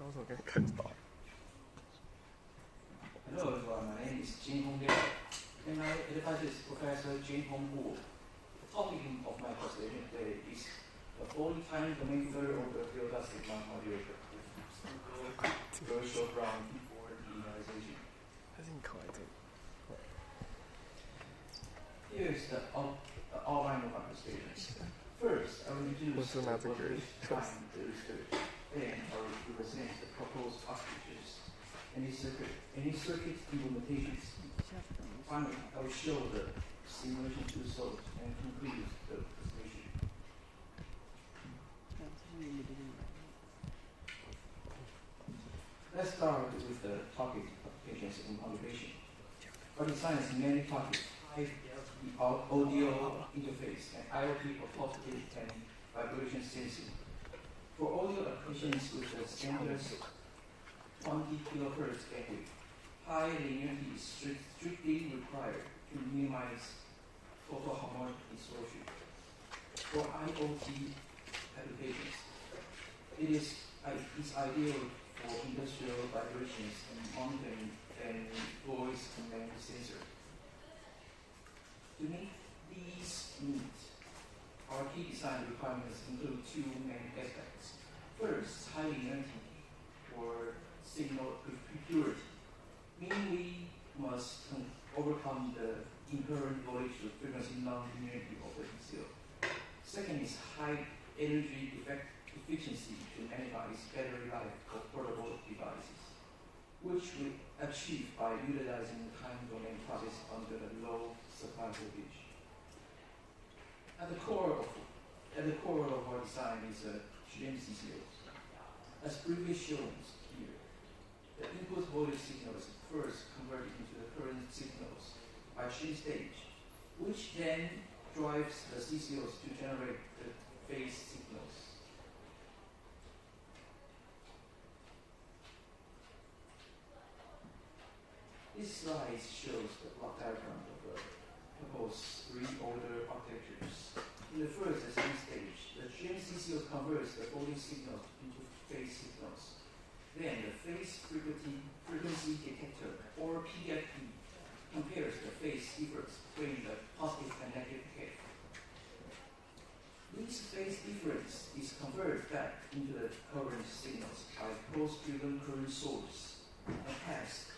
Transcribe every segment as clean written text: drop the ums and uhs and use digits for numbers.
高手可以看到。Hello everyone, my name is Jin Hong and I advise Professor Jin Hong Wu. The topic of my presentation today is the fully time domain theory of the field sigma module virtual ground for linearization. Here is the outline of my presentation. First, I will introduce the time research, then I will represent the proposed architectures, any circuit implementations. Finally, I will show the simulation result and conclude the presentation. Let's start with the target applications in computation. Our design has many targets: audio interface and IoT for positive and vibration sensing. For audio applications with the standard 20 kHz bandwidth, high linearity is strictly required to minimize total harmonic distortion. For IoT applications, it is ideal for industrial vibrations and monitoring and voice command sensor. To meet these needs, our key design requirements include two main aspects. First, high linearity or signal purity, meaning we must overcome the inherent voltage to frequency non-linearity of the DCO. Second is high energy efficiency to minimize battery life of portable devices, which we achieve by utilizing time domain process under the low supply voltage. At the core of our design is a GMCCO. As previously shown here, the input voltage signal is first converted into the current signals by change stage, which then drives the CCOs to generate the phase signals. This slide shows the block diagram of the proposed three-order architectures. In the first assembly stage, the GMCCO converts the voltage signal into phase signals. Then the phase frequency detector, or PFD, compares the phase difference between the positive and negative gate. This phase difference is converted back into the current signals by pulse-driven current source and passed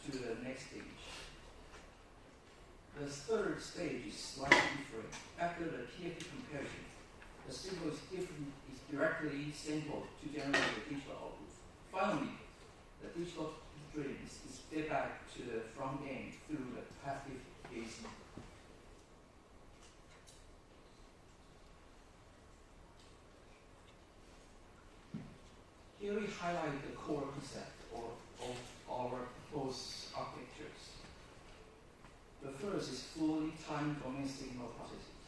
to the next stage. The third stage is slightly different. After the PFD comparison, the signal is directly sampled to generate the digital output. Finally, the digital stream is fed back to the front end through the passive AC. Here we highlight the core concept of our proposed architectures. The first is fully time domain signal processing.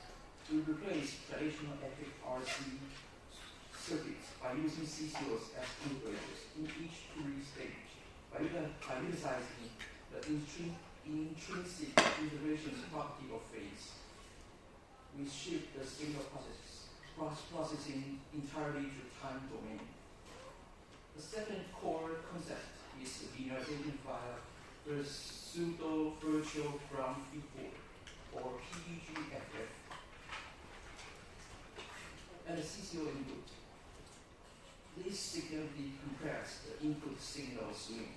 We replace traditional epic RC circuits by using CCOs as integrators in each three-stage. By utilizing the intrinsic integration property of phase, we shift the signal processing entirely to time domain. The second core concept is linearization via the pseudo virtual ground feedback, or PGFF, and the CCO input. This significantly compress the input signal swing,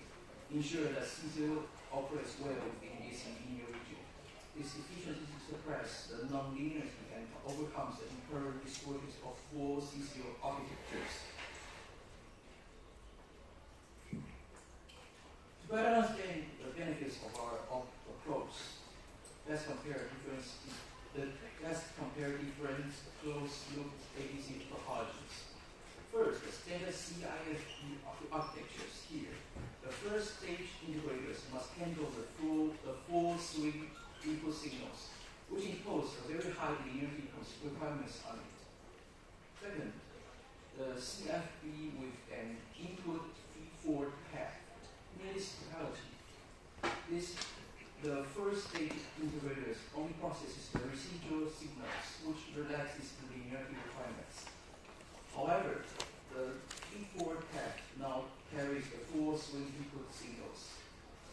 ensure that CCO operates well within this linear region. This efficiently suppresses the non-linearity and overcomes the inherent distortions of full CCO architectures. To better understand the benefits of our approach, let's compare different closed-loop ABC topologies. First, the standard CIFP architectures here. The first stage integrators must handle the full swing input signals, which impose a very high linearity requirements on it. Second, the CFP with an input feed-forward path. Municipality. The first stage integrators only processes the residual signals, which relaxes the linearity requirements. However, the feed-forward path now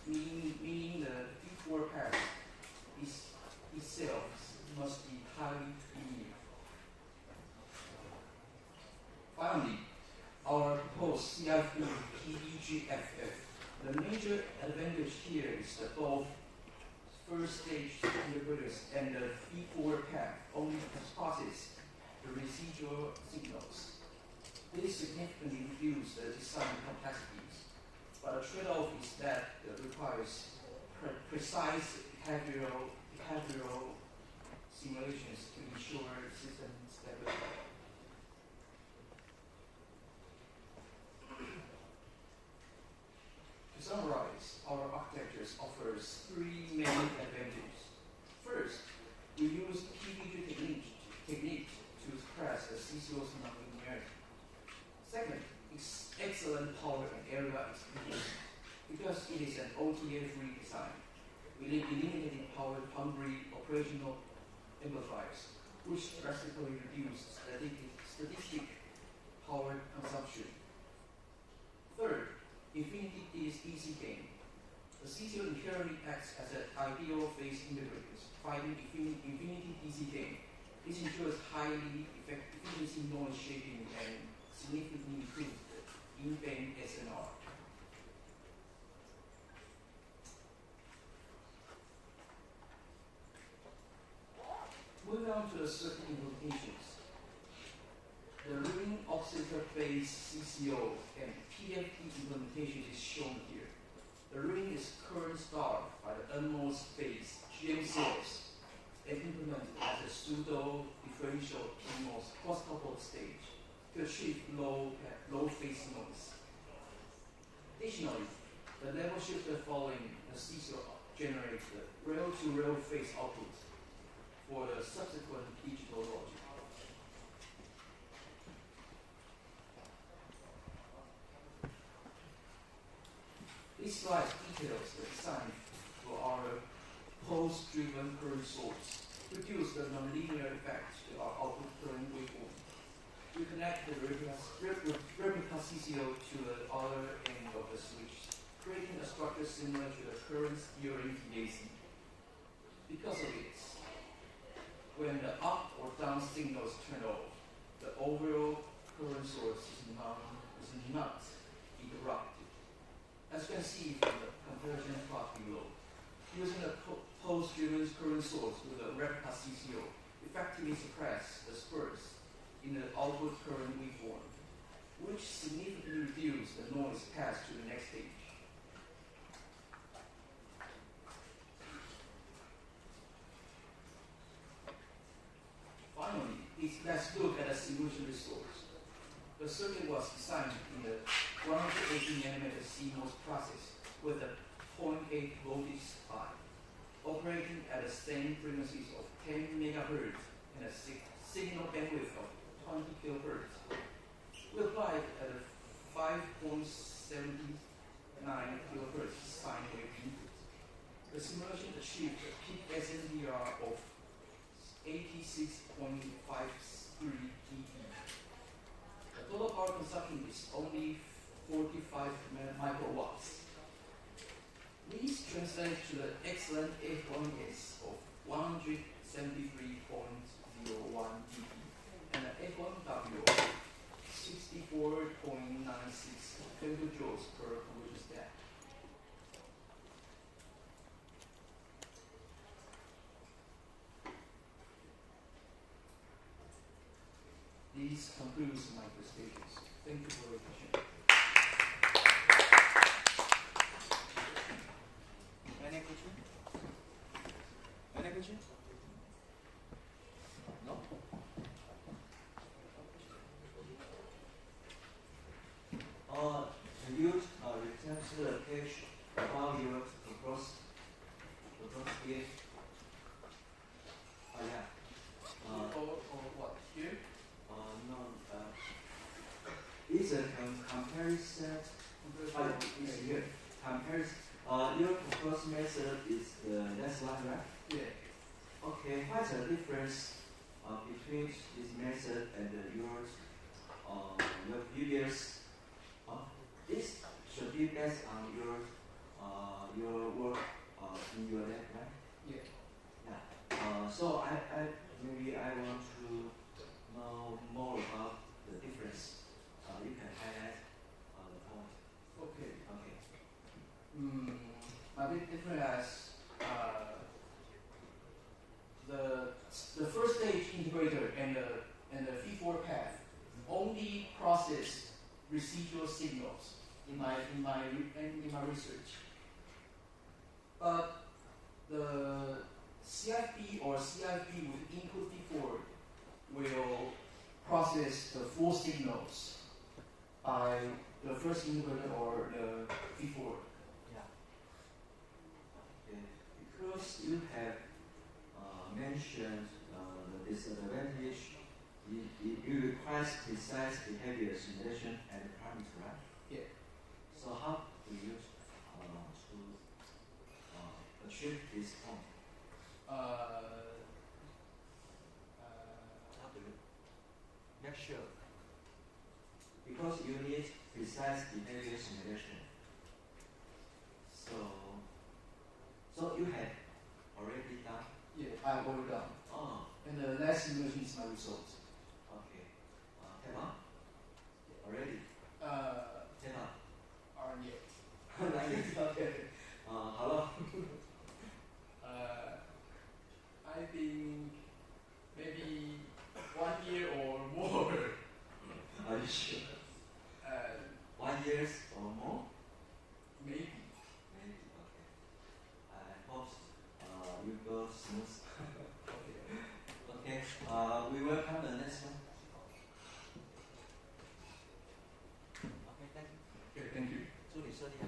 meaning the before path itself must be highly linear. Finally, our proposed CIP PDGFF. The major advantage here is that both first stage interpreters and the before path only process the residual signals. This significantly reduces the design complexities, but the trade-off is that it requires precise behavioral simulations to ensure system stability. To summarize, our architecture offers three main advantages. First, we use PDG technique to express the CCO's nonlinearity. Second, it's excellent power and area experience. Because it is an OTA-free design, we eliminated power-hungry operational amplifiers, which drastically reduce statistic power consumption. Third, infinity DC gain. The CCO inherently acts as an ideal phase integrator, providing infinity DC gain. This ensures highly efficiency noise shaping and significantly improved in-band SNR. Moving on to the circuit implementations. The ring oscillator-based CCO and PFT implementation is shown here. The ring is current starved by the NMOS-based GM cells and implemented as a pseudo differential PMOS cross-coupled stage to achieve low phase noise. Additionally, the level shifter following the CCO generates the rail-to-rail phase output for the subsequent digital logic. This slide details the design for our pulse-driven current source, produce the nonlinear effect to our output current waveform. We connect the replica CCO to the other end of the switch, creating a structure similar to the current steering DAC. Because of it, when the up or down signals turn off, the overall current source is not interrupted. As you can see from the comparison plot below, using a pulse-driven current source with a replica CCO effectively suppress the spurs in the output current waveform, which significantly reduce the noise passed to the next stage. Finally, let's look at the simulation resource. The circuit was designed in the 180 nanometer CMOS process with a 0.8 voltage supply, operating at the same frequencies of 10 megahertz and a signal bandwidth of 20 kilohertz. We applied at a 5.79 kilohertz sine wave input. The simulation achieved a peak SNDR of 86.53 dB. The total power consumption is only 45 microwatts. This translates to the excellent F1S of 173.01 dB and an F1W of 64.96 femtojoules per conversion step. This concludes my presentations. Thank you for your attention. Any question? Any question? No? You return to the page while you work across here. Yeah. Or what? Here? No. It's a comparison. It's here. Comparison. Your proposed method is the next one, right? Yeah. Okay. What's the difference between this method and your previous? This should be based on your different as the first stage integrator and the feed-forward path only process residual signals in my research. But the CFP or CFP with input feed-forward will process the full signals by the first integrator or the feed-forward. Yeah. Okay. Because you have mentioned the disadvantage, you require precise behavior simulation and parameter, right? Yeah. So how do you to achieve this point? How do you make sure? Because you need precise behavior simulation. So you have already done? Yeah, I've already done. Oh. And the last simulation is my result. Okay. Tema? Already? Tema? Aren't yet. Okay. How long? I think maybe 1 year or more. Are you sure? 1 year or more? Maybe. Maybe, okay. I hope you go smooth. Okay. We welcome the next one. Okay, thank you. Okay, thank you. 祝你顺利啊。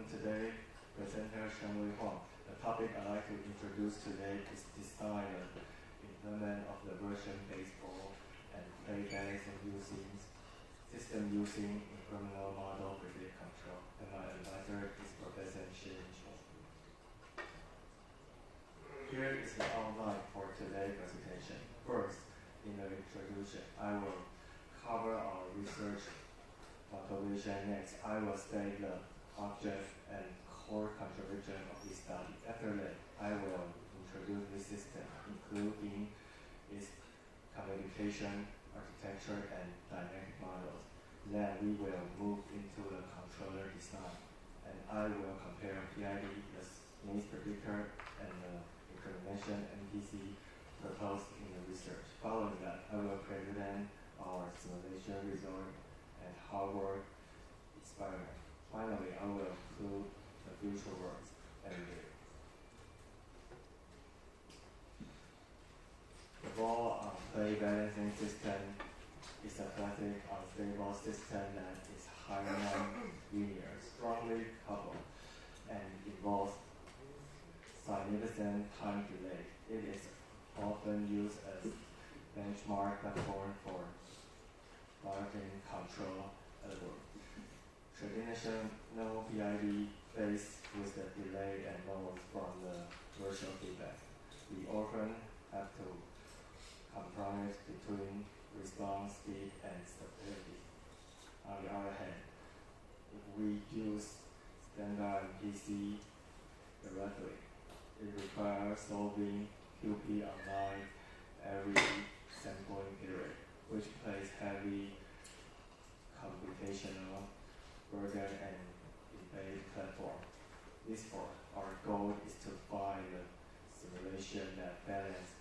Today, presenter Shenwei Huang. The topic I'd like to introduce today is design and implement of the version-based ball and play balancing using system using incremental model predict control. And my advisor is Professor Shi. Here is the outline for today's presentation. First, in the introduction, I will cover our research motivation. Next, I will state the object and core contribution of this study. After that, I will introduce this system, including its communication, architecture, and dynamic models. Then we will move into the controller design, and I will compare PID, the needs predictor, and the incrementation MPC proposed in the research. Following that, I will present our simulation result and hardware experiment. Finally, I will include the future works and the ball play balancing system is a classic unstable system that is highly non-linear, strongly coupled, and involves significant time delay. It is often used as benchmark platform for marketing control algorithm. Traditional PID faced with the delay and noise from the virtual feedback. We often have to compromise between response speed and stability. On the other hand, if we use standard MPC directly, it requires solving QP online every sampling period, which places heavy computational burden and embedded platform. This for our goal is to find the simulation simulation that balance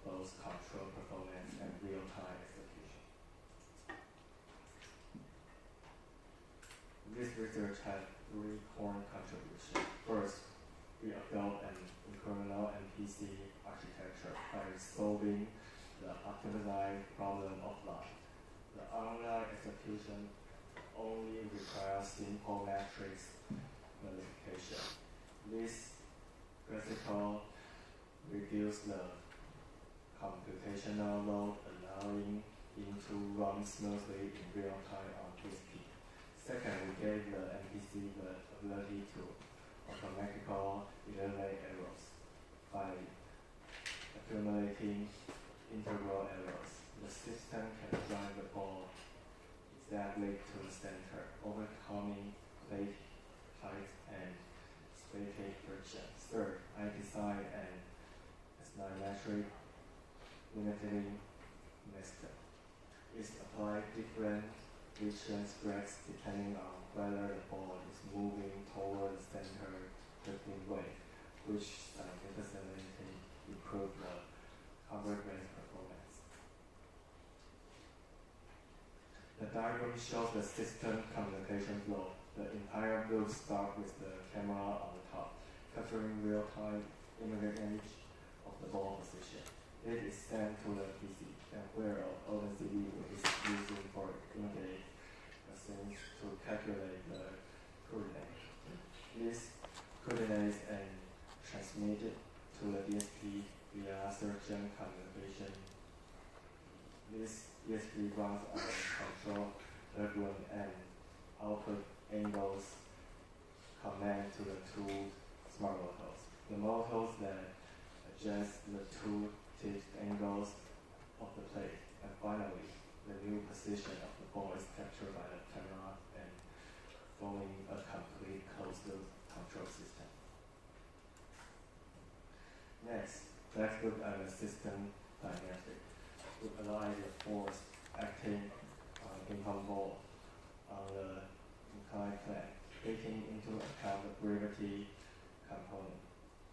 both control performance and real-time execution. This research had 3 core contributions. First, we adopt an incremental MPC architecture by solving the optimized problem offline. The online execution only requires simple matrix modification. This principle reduces the computational load, allowing it to run smoothly in real time on DSP. Second, we gave the MPC the ability to automatically eliminate errors by accumulating integral errors. The system can drive the ball exactly to the center, overcoming plate height and static friction. Third, I designed an asymmetric limiting method. It applies different friction strengths depending on whether the ball is moving toward the center drifting way, which significantly improves the cover range performance. The diagram shows the system communication flow. The entire loop starts with the camera on the top, capturing real-time image of the ball position. It is sent to the PC, and where OpenCV is using for image machines to calculate the coordinates. These coordinates and transmitted to the DSP via surgeon communication. This DSP runs on control algorithm and output angles command to the 2 smart motors. The motors then adjust the 2 tipped angles of the plate, and finally, the new position of the ball is captured by the camera and forming a complete closed-loop control system. Next, let's look at the system dynamic. We apply the force acting on the ping-pong ball on the inclined plane, taking into account the gravity component,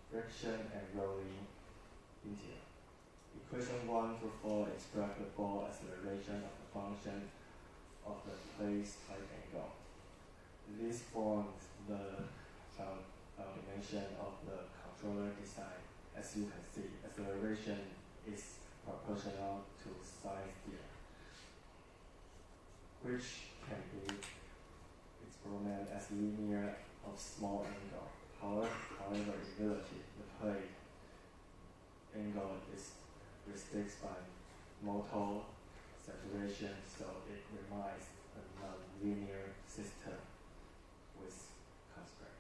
friction, and rolling interior. Equation 1 through 4 extract the ball acceleration of the function of the place height angle. This forms the foundation of the controller design. As you can see, acceleration is proportional to size here, which can be experimented as linear of small angle. However, in reality, the plate angle is restricted by motor saturation, so it remains a non-linear system with constraint.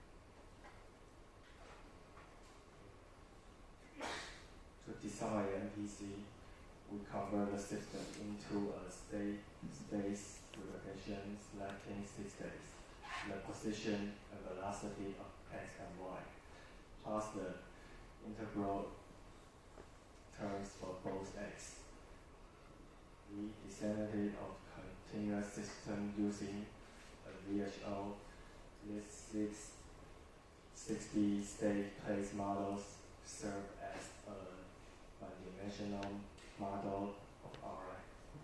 To design an MPC, we convert the system into a space representation selecting 6 states, the position and velocity of x and y, plus the integral terms for both x. We descended of continuous system using a VHO. These 60-state place models serve as a one-dimensional model of our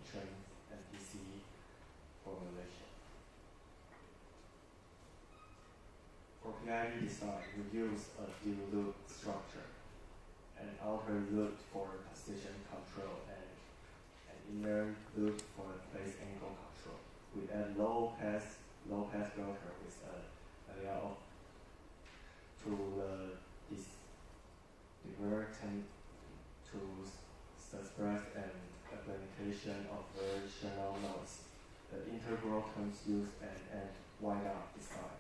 trained MPC formulation. For PID design, we use a dual loop structure, an outer loop for position control and an inner loop for place angle control. We add low pass filter with a layout to the divergent to suppress an implementation of variational noise. The integral terms use an wind-up design.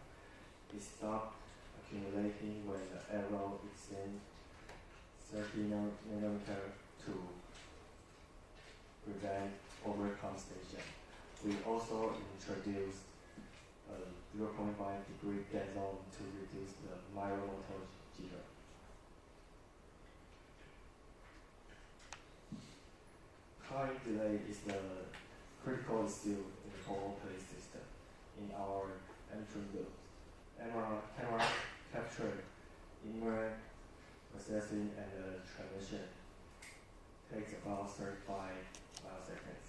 It stops accumulating when the error exceeds 30 nanometer to prevent overcompensation. We also introduced a 0.5 degree dead zone to reduce the micromotor jitter. Time delay is the critical issue in the ball play system. In our entry loop, camera captured image processing and the transmission takes about 35 milliseconds.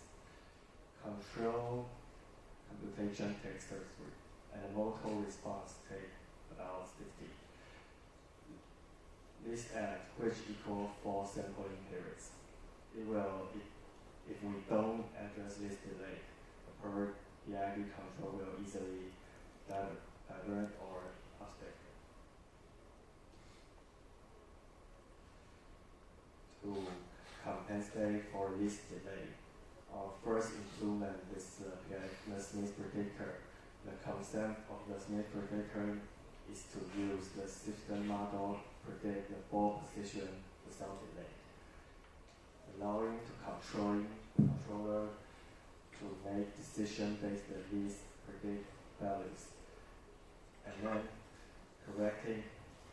Control computation takes 33, and the motor response takes about 60. This act, which equals 4 sampling periods. If we don't address this delay, the PID control will easily divert or upstate. To compensate for this delay, our first improvement is the Smith predictor. The concept of the Smith predictor is to use the system model to predict the ball position without delay, allowing the controller to make decisions based on these predict values, and then correcting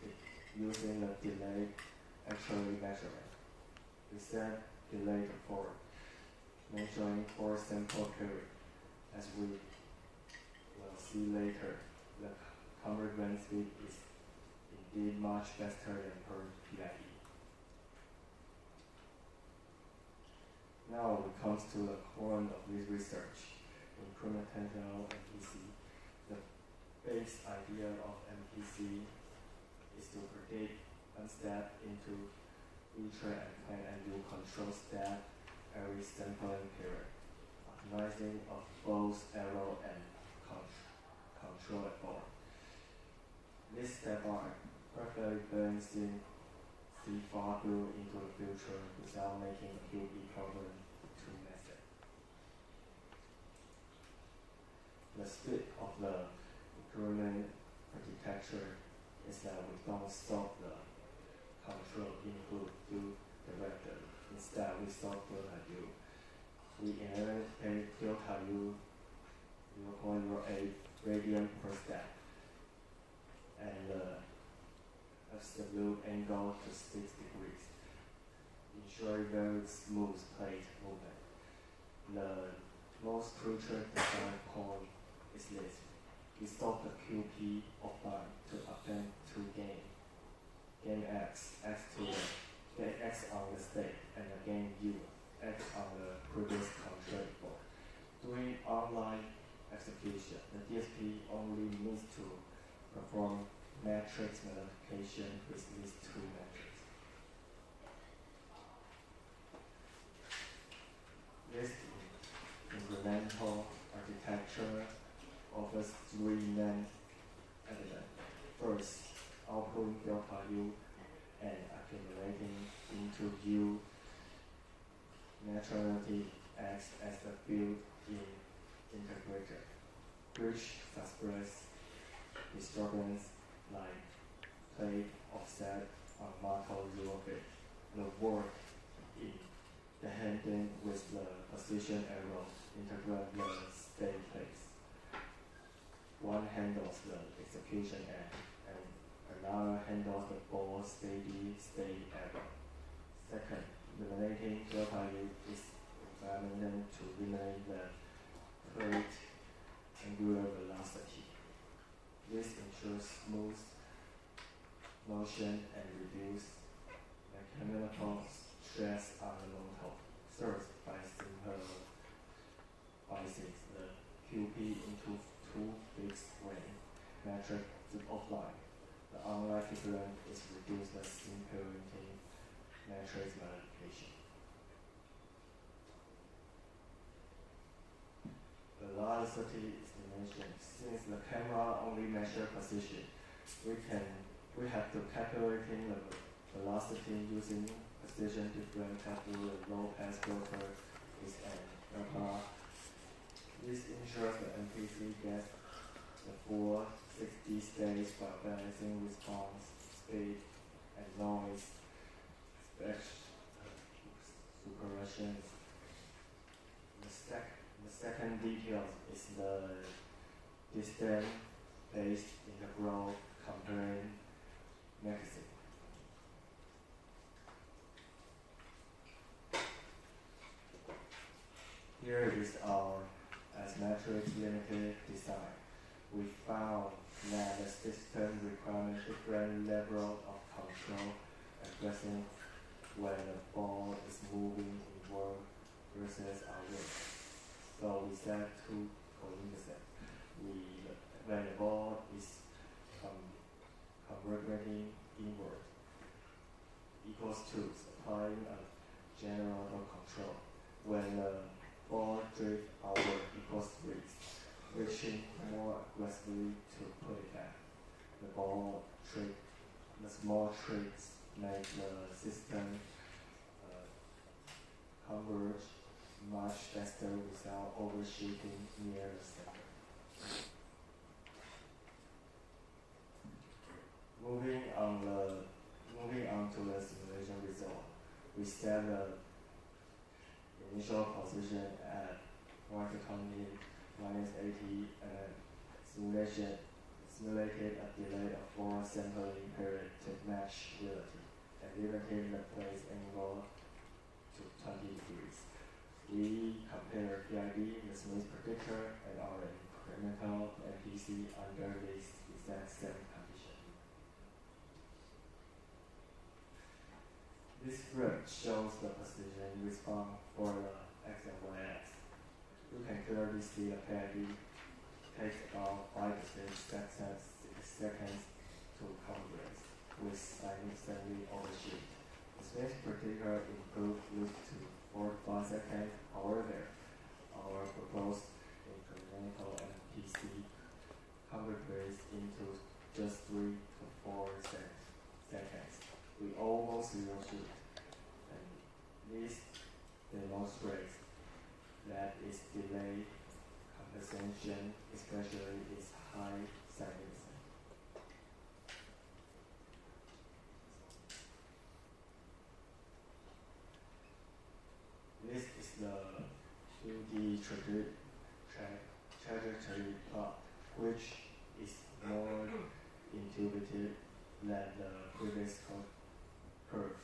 it using the delay actually measurement. We set delay to 4, measuring 4 sample period. As we will see later, the convergence speed is indeed much faster than per PID. Now we come to the core of this research, incremental MPC. The base idea of MPC is to predict one step into retrain and plan and do control step every sampling period, optimizing of both error and control at all. This step are perfectly balancing see far through into the future without making a QB problem too messy. The speed of the increment architecture is that we don't stop the control input to the vector. Instead, we stop delta U. We inherit delta U 0.08 radian per step, and the absolute angle to 6 degrees, ensuring very smooth plate movement. The most crucial design point is this. We stop the QP offline to obtain two gain. Gain X to the gain X on the state, and the gain U, X on the previous control board. During online execution, the DSP only needs to perform matrix multiplication with these two matrices. This incremental architecture offers 3 main elements. First, outputting delta U and accumulating into U naturality X as the built-in integrator, which suppress disturbance like plate offset on multiple 0 bit. The work in the handling with the position arrow integrate the state place. One handles the execution end, and another handles the ball steady state error. Second, eliminating delta U is required to eliminate the plate angular velocity. This ensures smooth motion and reduce mechanical stress on the motor. Third, by simplifying the QP into 2 fixed ring matrix offline, the online equivalent is reduce the implementing matrix multiplication. Velocity estimation. Since the camera only measures position, we have to calculating the velocity using position difference through the low pass filter with an alpha. This ensures the MPC gets the full 60 states while balancing response, speed, and noise suppression. The second detail is the distance-based integral comparing mechanism. Here is our S-matrix limited design. We found that the system requires different levels of control aggressive when the ball is moving inward versus outward. So we set two coincidents. When the ball is converging inward equals 2, applying a general control. When the ball drifts outward equals 3, switching more aggressively to put it back. The small tricks make the system converge much faster without overshooting near the center. Moving on to the simulation result, we set the initial position at -20, -80, and simulated a delay of 4 sampling period to match reality, and limited the place angle to 20 degrees. We compared PID, the Smith predictor, and our incremental MPC under this exact same condition. This graph shows the position response for the X and Y axis. You can clearly see the PID takes about 5 to 6 seconds to converge, with significantly overshoot. The Smith predictor improved this to 4 to 5 seconds. However, our proposed incremental MPC converges into just 3 to 4 seconds. We almost zero shoot, and this demonstrates that its delay compensation, especially is high significance. This is the 2D trajectory plot, which is more intuitive than the previous curve.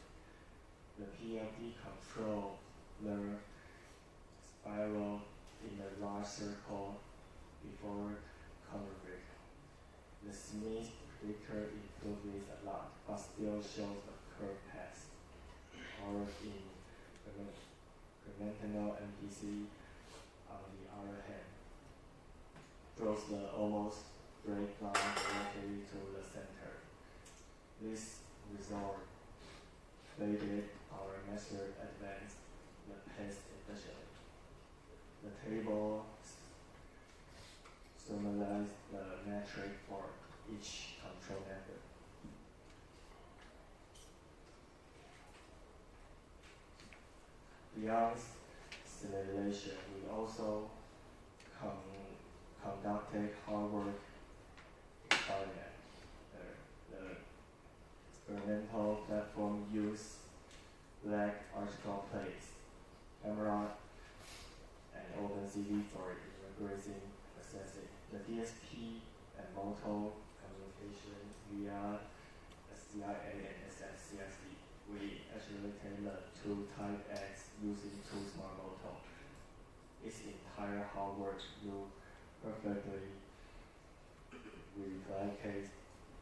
The PLD controller spiral in a large circle before converging. The Smith predictor improved this a lot, but still shows the curve path. Our incremental MPC, on the other hand, draws the almost straight line directly to the center. This result faded our measured advance the pace efficiently. The table summarizes the metric for each control method. Beyond simulation, we also conducted hard work experiment. The experimental platform used black article plates, camera, and OpenCV for integrating processing. The DSP and Moto communication via CIA and SFCSD. We actually tailored two Type X using two smart Moto. Its entire hard work will perfectly replicate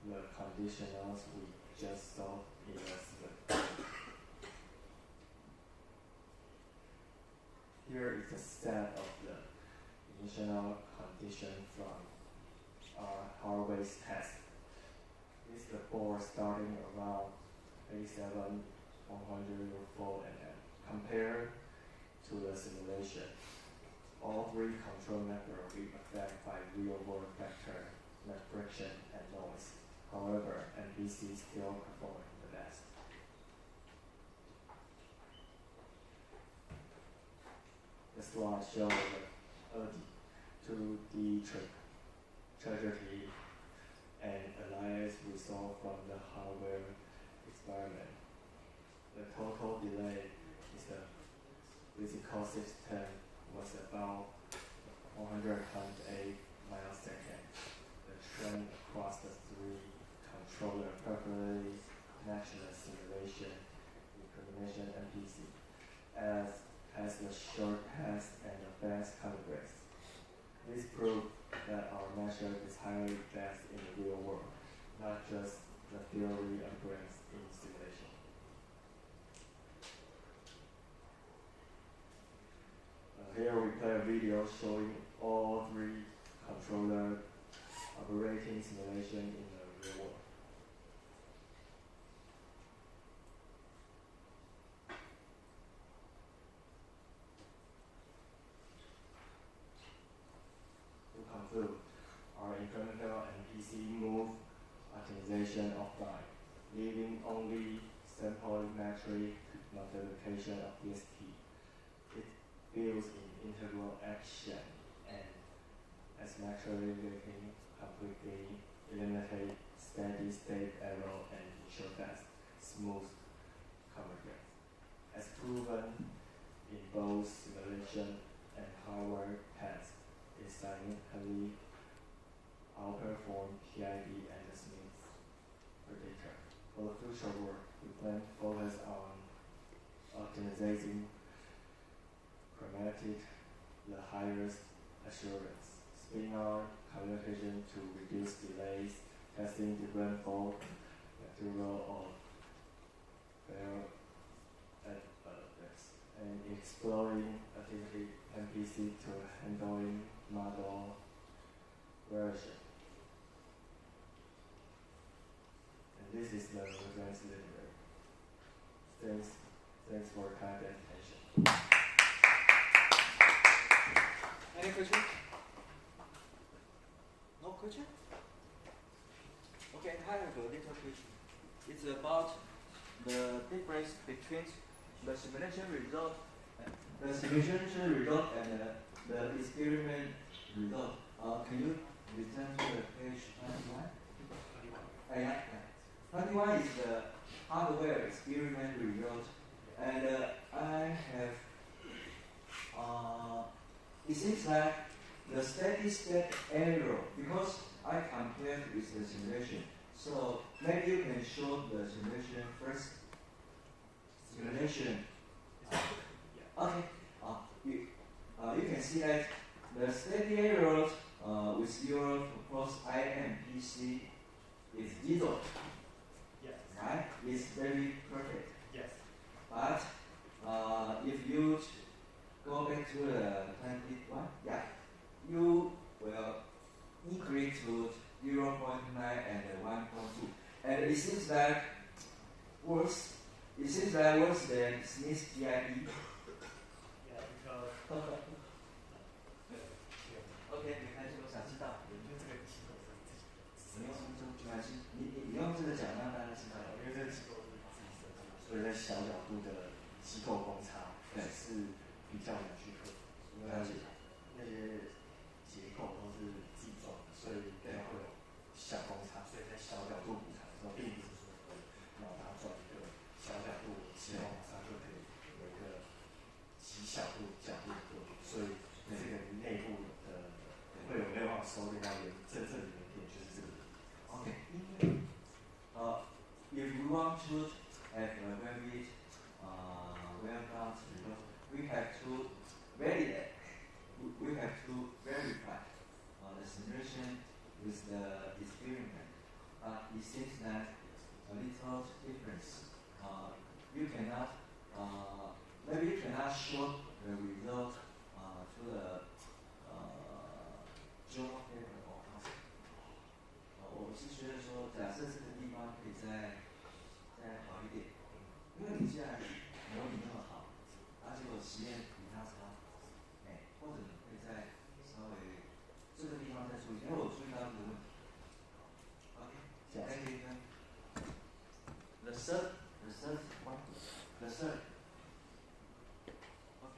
the conditionals we just saw in the slide. Here is a set of the initial condition from our hardware test. This is the board starting around 87, 104 mm. Compared to the simulation, all three control methods will be affected by real-world factor, like friction and noise. However, MPC still performs the best. The slide shows the 2D trajectory and alliance result from the hardware experiment. The total delay is the physical system was about 108 milliseconds. The trend across the three controller perfectly matched the simulation incrementation MPC, as has the short path and the fast convergence. This proves that our measure is highly best in the real world, not just the theory agrees in simulation. play a video showing all three controller operating simulation in the real world. To conclude, our incremental MPC move optimization offline, leaving only sampleometry multiplication of DST. It builds in integral action and asymmetrically completely eliminate steady state error and ensure fast, smooth convergence. As proven in both simulation and hardware tests, it significantly outperforms PID and the Smith predictor. For the future work, we plan to focus on optimizing chromatic, the highest assurance, spin-out communication to reduce delays, testing different fault material or fail at risk, and exploring activity MPC to handling model version. And this is the reference library. Thanks for your kind attention. Any question? No question? Okay, I have a little question. It's about the difference between the simulation result and the experiment result. Can you return to the page 21? 21 is the hardware experiment result, and I have. It seems like the steady state error, because I compared with the simulation. So maybe you can show the simulation first. Simulation. Okay. You can see that the steady error with your proposed IMPC is 0. Yes. Right? It's very perfect. Yes. But if you go back to the 21, yeah, you will increase to 0.9 and 1.2. And it seems like worse. It seems like worse than Smith's PID. Yeah, because OK， 没关系，我想知道。因为这个机构是自己你用没关系，你用这个讲让大家知道。因为这个机构是自己设计的，所以在小角度的机构公差，对，是比较难去克服，因为那些结构都是自己装的，所以对会有小公差，所以在小角度补偿的时候，并不是说脑袋转一个小角度，其他马上就可以有一个极小度角度的过去，所以这个内部的会有没有办法收敛到真正的原点，就是这个。OK， 因为if we want to have a very well done result, we have to validate, we have to verify the simulation with the experiment. It seems that a little difference. You cannot, maybe you cannot show the result to the journal paper or concept. 我是觉得说，假设这个地方可以再好一点，因为你既然模拟那么好，结果实验比它差，或者你可以再稍微这个地方再注意，因为我注意到这个问题。OK， thank you. The third one, the third. OK。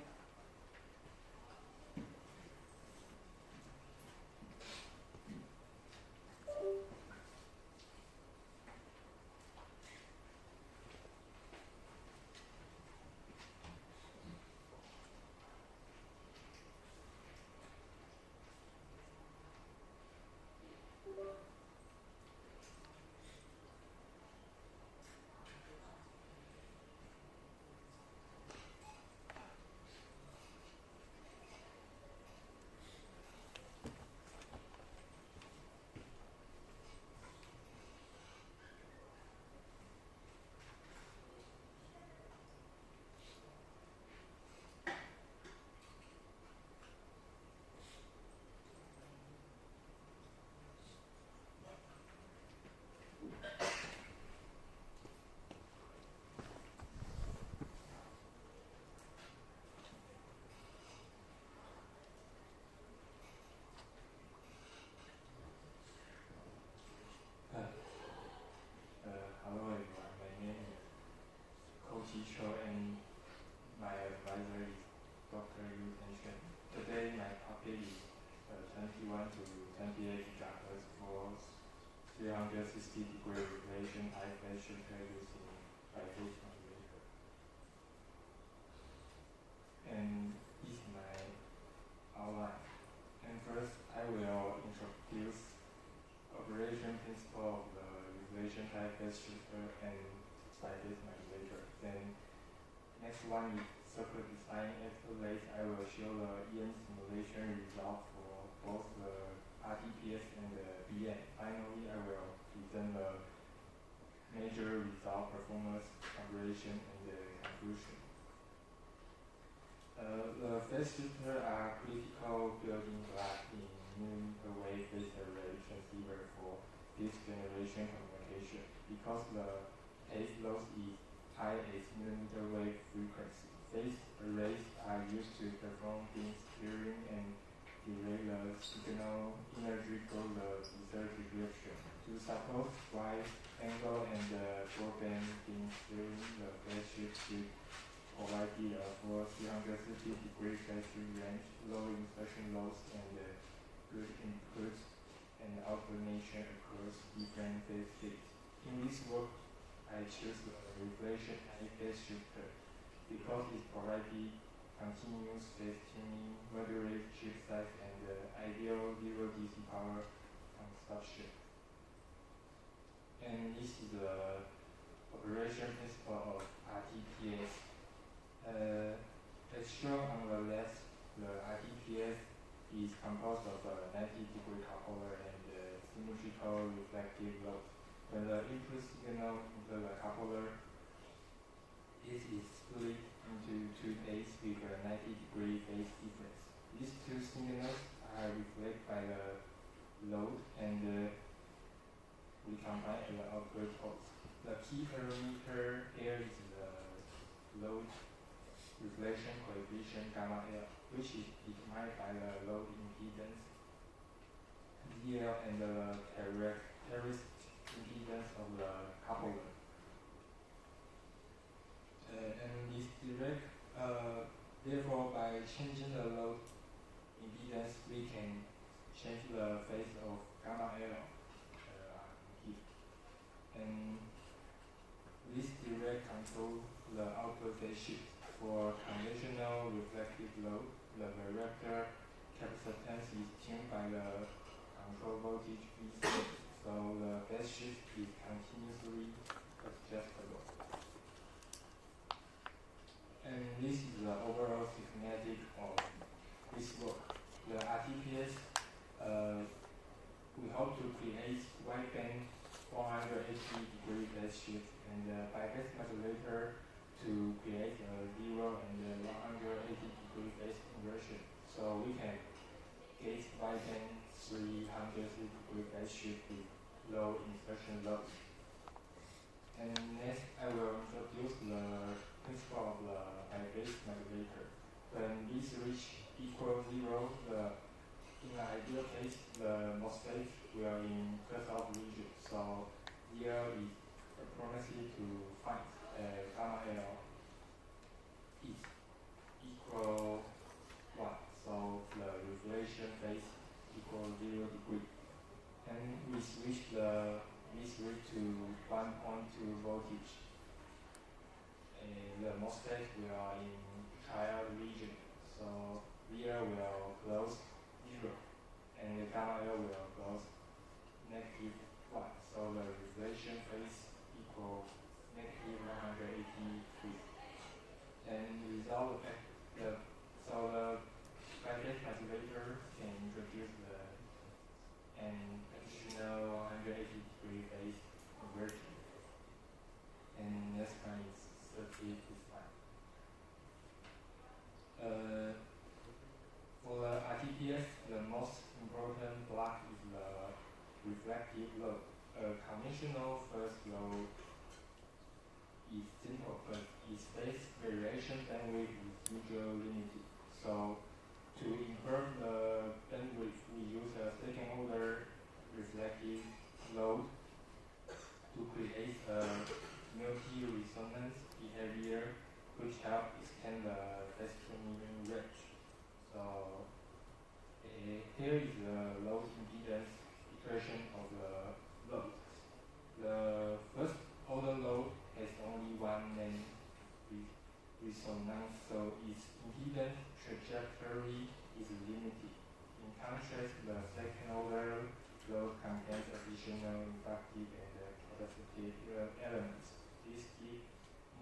phase shifter and bi-phase modulator. Then next one is circuit design. After that, I will show the EM simulation result for both the RTPS and the BM. Finally, I will present the major result, performance, calculation, and the conclusion. The phase shifter are critical building blocks in millimeter wave phase array transceiver for this generation communication because the phase loss is high as millimeter wave frequency. Phase arrays are used to perform beam steering and delay the signal energy for the research direction. To support wide angle and broadband beam steering, the phase shift should provide for 360-degree phase shift range, low insertion loss, and good input and alternation across different phase states. In this work, I choose the reflection phase shifter because it provides continuous phase tuning, moderate chip size, and ideal zero DC power consumption. And this is the operation principle of RTPS. As shown on the left, the RTPS is composed of a 90-degree coupler and symmetrical reflective load. When the input signal into the coupler, it is split into two phases with a 90-degree phase difference. These two signals are reflected by the load and recombined at the output port. The key parameter here is the load reflection coefficient gamma L, which is defined by the load impedance ZL and the characteristic impedance of the coupler. And this direct, therefore, by changing the load impedance, we can change the phase of gamma L. And this direct control the output phase shift. For conventional reflective load, the varactor capacitance is tuned by the control voltage VC, so the phase shift is continuously adjustable. And this is the overall schematic of this work. The RTPS, we hope to create wideband 180-degree phase shift and bi-phase modulator to create a 0 and 180-degree phase inversion. So we can get wideband 360-degree phase shift with low insertion loss. And next, I will introduce the principle of the bi-phase modulator. When this reach equal 0, in the ideal case, the MOSFET will in cutoff region. So 0 is a proxy to find gamma L is equal 1. So the reflection phase equal 0 degree. And we switch the V3 to 1.2 voltage. The MOSFET will in trial region. So 0 will close 0 and the gamma L will close negative 1. So the reflection phase equal negative 180 degrees. And without so the bi-phase modulator can introduce an additional 180-degree phase conversion. And next one is circuit design. For the RTPS, the most important block is the reflective load. A conventional first load is simple, but its phase variation bandwidth is usually limited. So to improve the bandwidth, we use a second-order reflective load to create a multi-resonance behavior which helps extend the phase tuning range. So here is the load impedance equation of the load. The first order load has only one main resonance, so its impedance trajectory is limited. In contrast, the second order load contains additional inductive and capacitive elements. This gives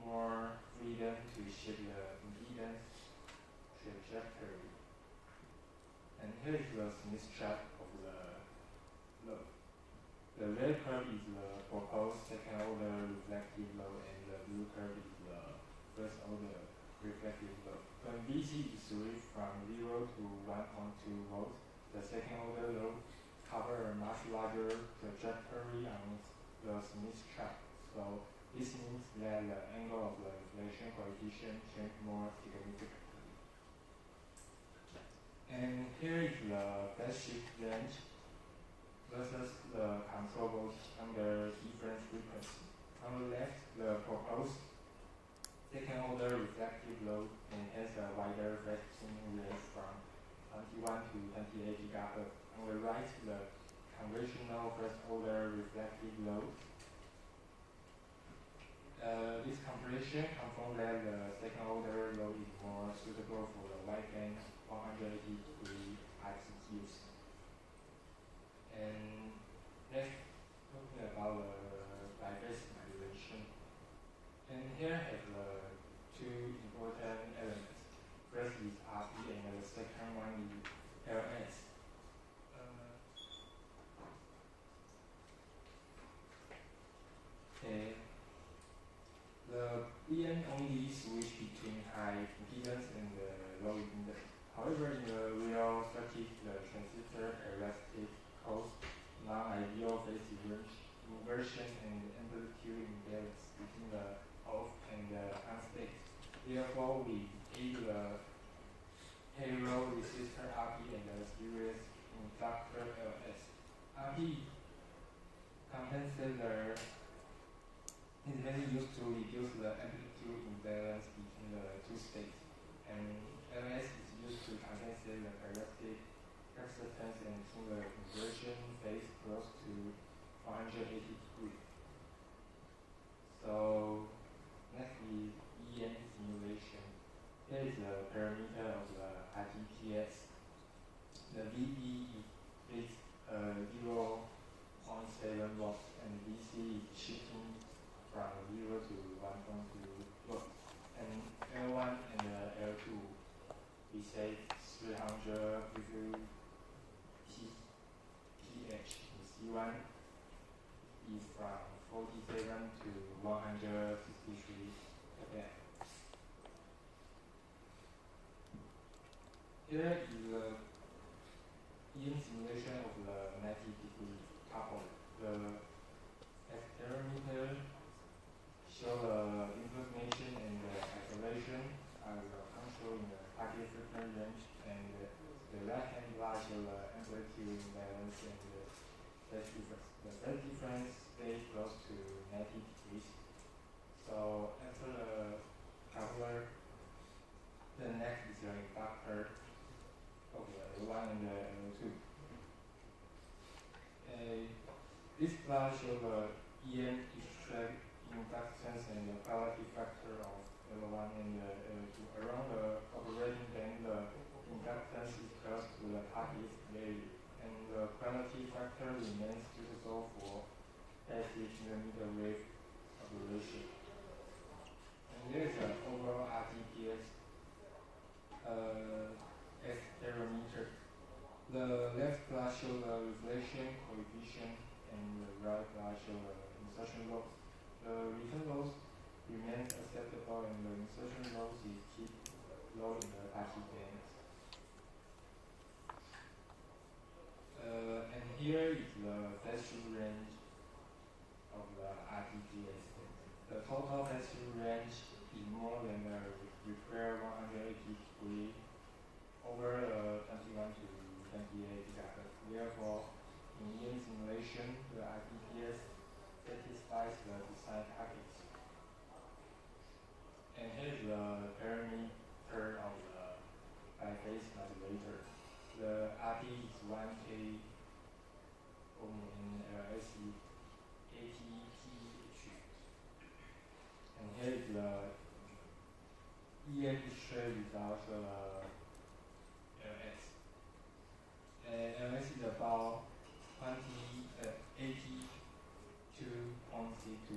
more freedom to shape the impedance trajectory. And here is the Smith chart of the load. The red curve is the proposed second order reflective load, and the blue curve is the first order reflective load. When VC is switched from 0 to 1.2 volts, the second order load covers a much larger trajectory on the Smith chart. So this means that the angle of the reflection coefficient changes more significantly. And here is the phase shift range versus the control voltage under different frequency. On the left, the proposed second order reflective load and has a wider phase swing range from 21 to 28 GHz. On the right, the conventional first order reflective load. This comparison confirms that the second order load is more suitable for the wideband 180-degree IC use. And next, talking about the biphase modulation. And here I have the two important elements. First is RP, and the second one is LS. Okay. The BN only switch between high impedance and low impedance. However, in the real circuit, the transistor characteristic cause non-ideal phase inversion and amplitude imbalance between the off and the on state. Therefore, we add the parallel resistor RP and the series inductor LS. RP compensator is mainly used to reduce the amplitude imbalance between the two states, and LS is used to compensate the characteristic acceptance and keep the inversion phase close to 180 degrees. So next is EN simulation. Here is the parameter of the ITPS. The VB is 0.7 volts, and VC is shifting from 0 to 1.2 volts. And L1 and L2, we say 300 pH. C1 is from 47 to 163 kPa. Here is the EM simulation of the 90-degree couple. The accelerometer show the information and the isolation are control in the target frequency range, and the right-hand bar show the amplitude imbalance and the phase difference. The phase difference stays close to 90 degrees. So after the coupler, the next is the inductor of the L1 and the L2. This plot shows the EM extract inductance and the quality factor of L1 and the L2. Around the operating band, the inductance is close to the target value, and the quality factor remains suitable for passive millimeter wave operation. And there is an overall RTPS accelerometer. The left plot shows the reflection coefficient, and the right plot shows the insertion loss. The return loss remains acceptable, and the insertion loss is kept low in the target band. And here is the phase shift range of the RTPS. The total phase shift range is more than the required 180 degree over 21 to 28 GHz. Therefore, in EM simulation, the RTPS satisfies the design targets. And here is the parameter of the biphase modulator. The RP is 1K ohm and LS is 80 kH. And here is the EM X-ray result for LS. And LS is about 82.5 frequency to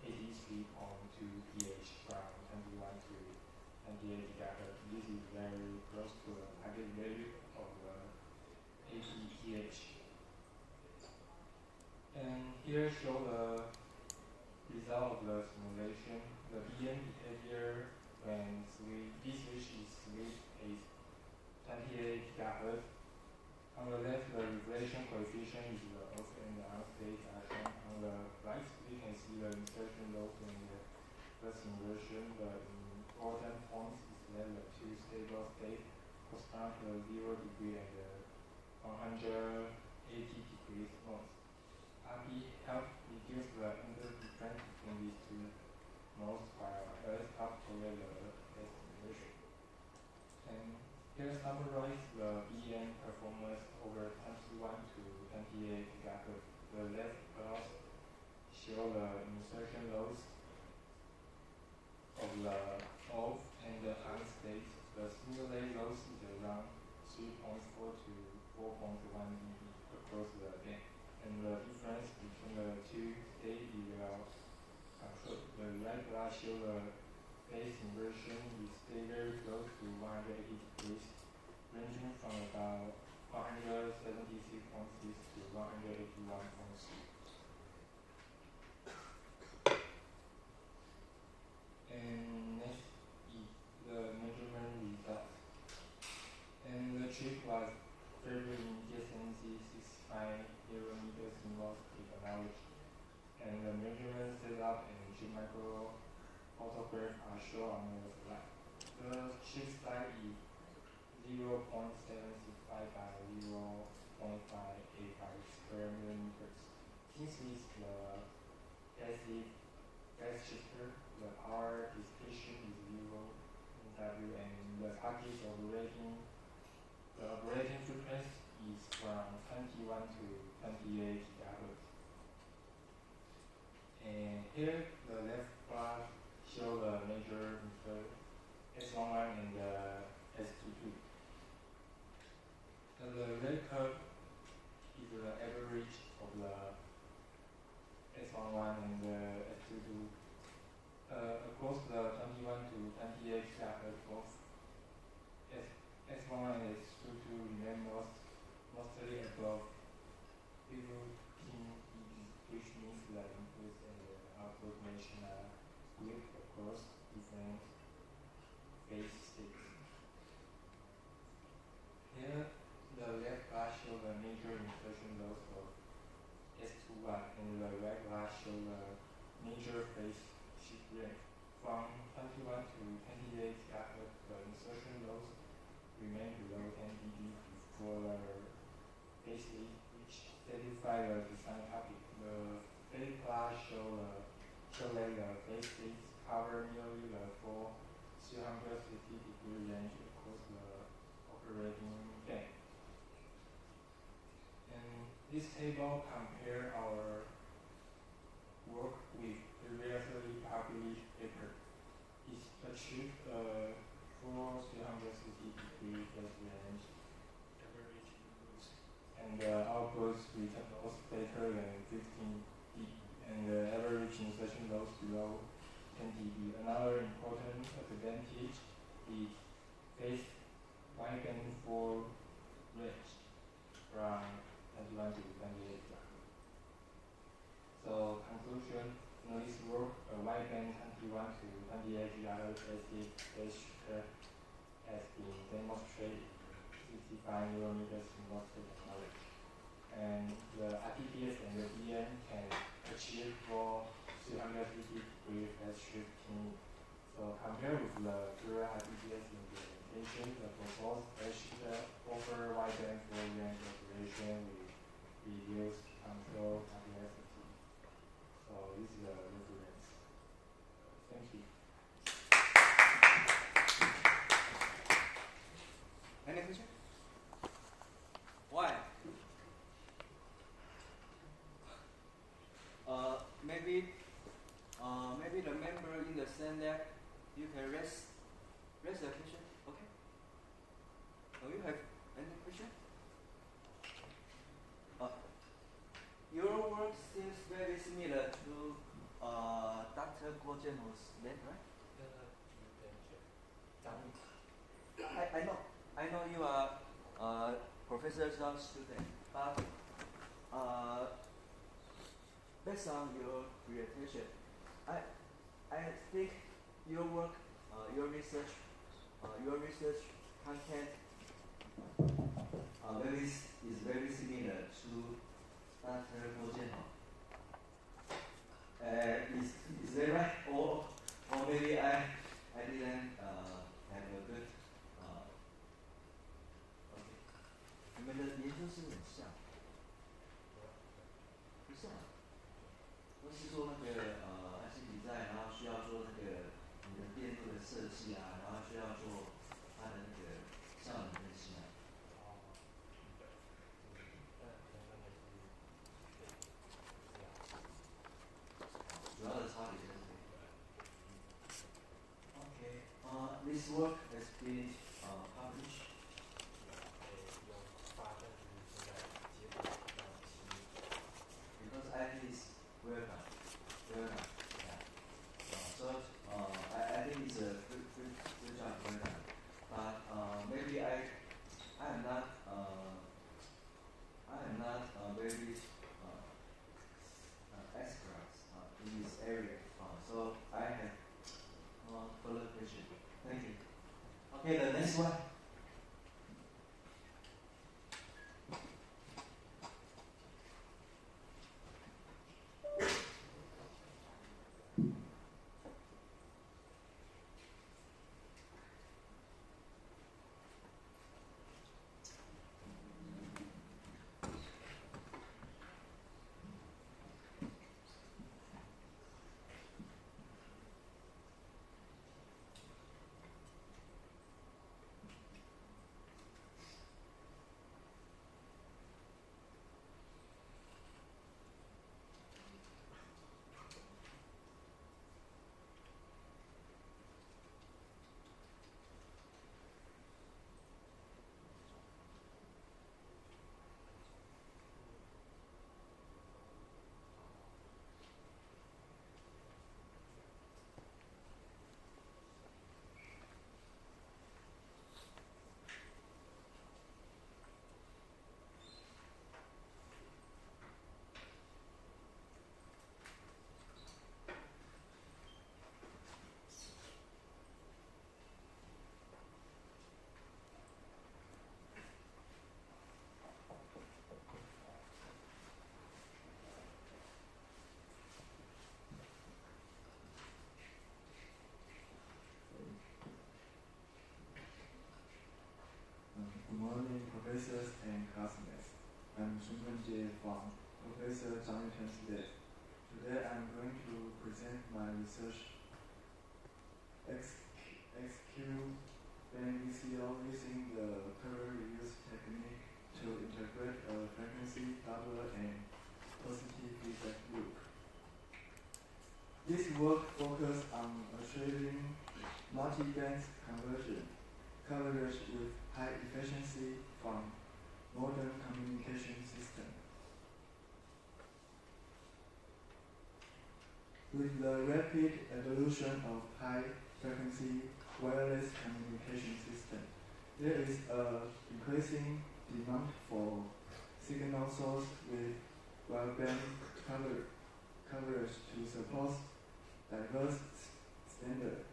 83.2 pH from 21 to 28 GHz. This is very close to the target value of the 80 pH. And here show the result of the simulation. The BM behavior when this switch is switched is 28 GHz. On the left, the reflection coefficient is the off and the on state are shown. On the right, we can see the insertion loss and the first inversion. The important point is that the two stable states correspond to 0 degree and 180 degrees north. RP helps reduce the angle difference between these two modes while LS calculate the test inversion. And here summarize the BM performance over 21 to 28 GHz. The left graph show the insertion loss of the off and the on state. The simulated loss is around 3.4 to 4.1 dB across the band. And the difference between the two states is well controlled. The right graph shows the phase inversion is stay very close to 180 degrees, ranging from about 176.6 to 181.3. And next is the measurement result. And the chip was very in TSMC 65 nanometer CMOS technology. And the measurement setup and chip micro photograph are shown on the slide. The chip size is 0.765 by 0.585 square millimeters. Since it's the passive phase shifter, the power dissipation is 0 W, and the target operating frequency is from 21 to 28 GHz. And here the left graph show the major S11 and the S22. And the red curve is the average of the S11 and the S22. Across the 21 to 28 GHz, both S11 and S22 remain mostly above 15 dB, which means the input and the output match are split across different phase states. Here, the left graph shows the major insertion loss of S21, and the right graph shows the major phase shift range. From 21 to 28 GHz, the insertion loss remained below 10 dB before the facelift, which satisfies the design topic. The phase graph shows that the facelift cover nearly the full 360 degree range across the operating band. And this table compares our work with previously published paper. It achieved a full 360 degree phase range, and the output return loss better than 15 dB, and the average insertion loss below 10 dB. Another important advantage is phase wideband for range from 21 to 28 GHz. So conclusion, in this work, a wideband 21 to 28 GHz passive phase shifter has been demonstrated 65 nanometer CMOS technology. And the RTPS and the BM can achieve for 360 degree phase shifting. So compared with the current RTPS implementation, the proposed phase shifter offer wideband full range operation with reduced control complexity. So this is the reference. Thank you. Any question? Why? Maybe the member in the center, you can raise the question. Okay. Do you have any question? Your work seems very similar to channels then, right? I know you are Professor Zhang's student, but based on your presentation, I think your work, your research content is very similar to Dr. Mo Jianhao. Is that right? Or maybe I didn't have a good. Okay. 你们的研究是很像，不像，都是做那个IC比赛，然后需要做那个你的电路的设计啊，然后需要做它的那个效能分析啊。主要的差别在这里。Okay, this work has been published. Because I think it's well done. Yeah. So I think it's a good job, well done. But maybe I am not very expert in this area. So I have further question. Thank you. Okay, the next one. Good morning, professors and classmates. I'm Shunwen Jie from Professor Zhang Yuten's lab. Today I'm going to present my research XQ band VCO using the curve reuse technique to integrate a frequency doubler and positive feedback loop. This work focuses on achieving multi-band conversion coverage with high efficiency from modern communication system. With the rapid evolution of high-frequency wireless communication system, there is a increasing demand for signal source with wideband coverage to support diverse standards.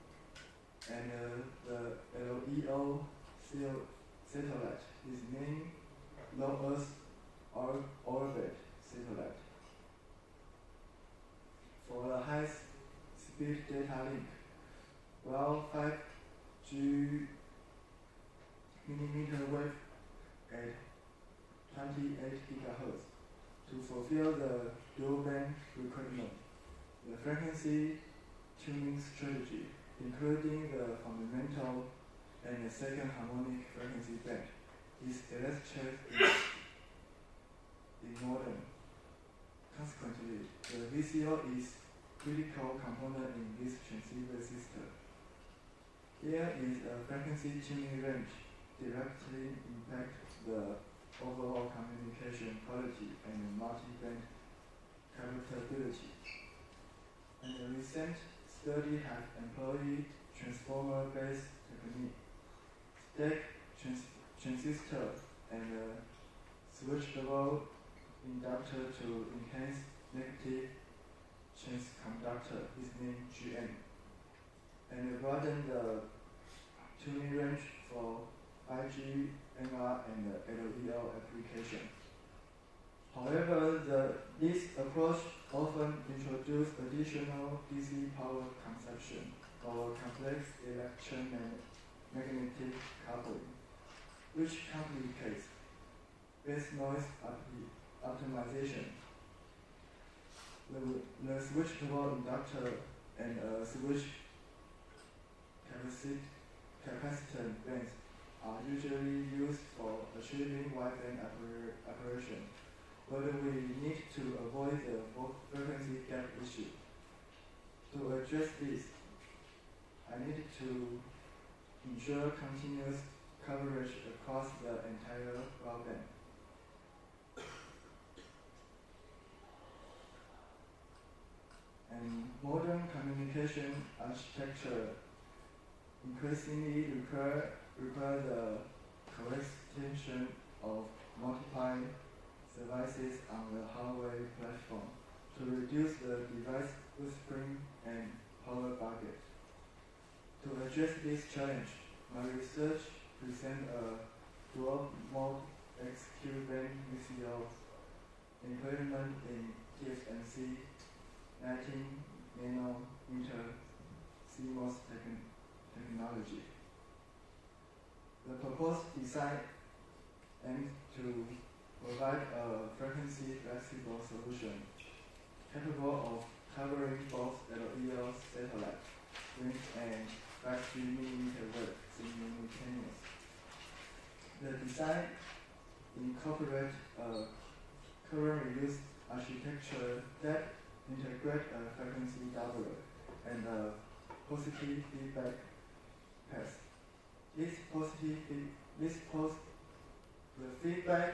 And the LEO satellite is named low Earth orbit satellite. For a high-speed data link, while 5G millimeter wave at 28 GHz to fulfill the dual band requirement, the frequency tuning strategy, including the fundamental and the second harmonic frequency band, is illustrated in modern. Consequently, the VCO is critical component in this transceiver system. Here is a frequency tuning range directly impact the overall communication quality and multi-band compatibility. And the recent study has employed transformer-based technique, stack transistor, and switchable inductor to enhance negative chance conductor, is named GM, and broaden the tuning range for 5G, NR, and LEO application. However, this approach often introduces additional DC power consumption or complex electromagnetic coupling, which complicates base noise optimization. The switchable inductor and switch capacitance bands are usually used for achieving wideband operation, but we need to avoid the frequency gap issue. To address this, I need to ensure continuous coverage across the entire broadband. And modern communication architecture increasingly require the coextension of multiple devices on the hardware platform to reduce the device footprint and power bucket. To address this challenge, my research presents a dual-mode XQ-band VCO implement in TSMC 19 nanometer CMOS technology. The proposed design aims to provide a frequency-flexible solution capable of covering both LEO satellite range and 5G millimeter wave simultaneously. The design incorporates a current reuse architecture that integrates a frequency doubler and a positive feedback path. The feedback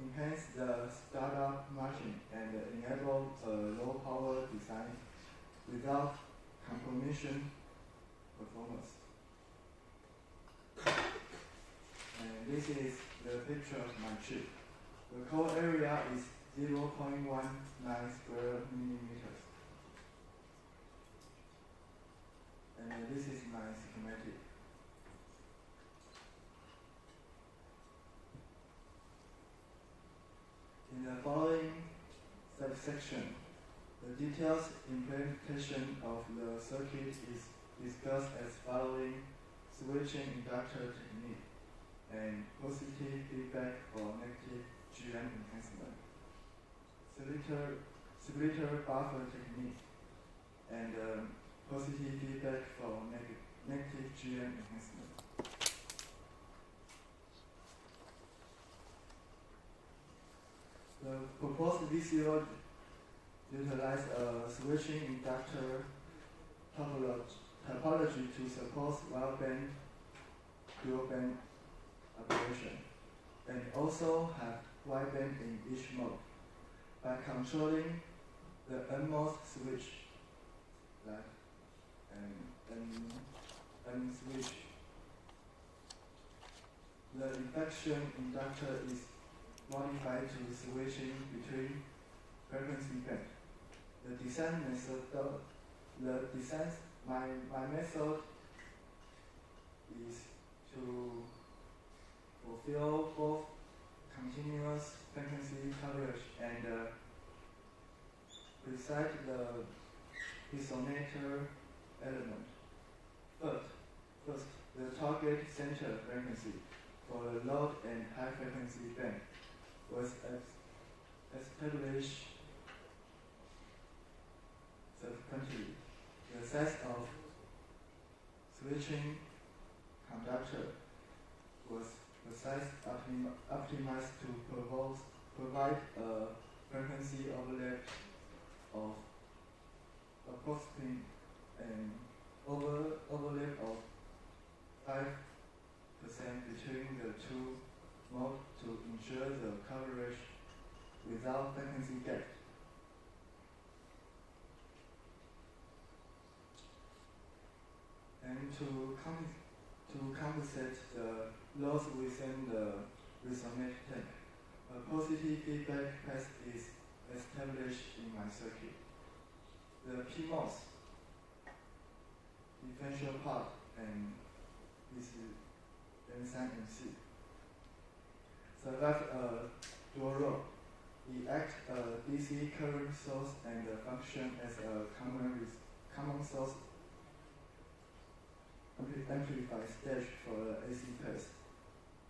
enhance the startup margin and enable a low power design without compromising performance. And this is the picture of my chip. The core area is 0.19 square millimeters. And this is my schematic. In the following subsection, the detailed implementation of the circuit is discussed as following: switching inductor technique and positive feedback for negative GM enhancement, splitter buffer technique, and positive feedback for negative GM enhancement. The proposed VCO utilizes a switching inductor topology to support wideband dual-band operation, and also have wideband in each mode. By controlling the NMOS switch, like N switch, the inflection inductor is modified to switching between frequency band. My method is to fulfill both continuous frequency coverage and precise the resonator element. First, the target center frequency for the low and high frequency band was established. Subsequently, the size of switching conductor was optimized to provide a frequency overlap of approximately an overlap of 5% between the two modes to ensure the coverage without frequency gap. to compensate the loss within the resonate tank, a positive feedback path is established in my circuit. The PMOS differential part and is N3 and C. Survive a dual role. It acts a DC current source and function as a common source amplified stage for the AC path.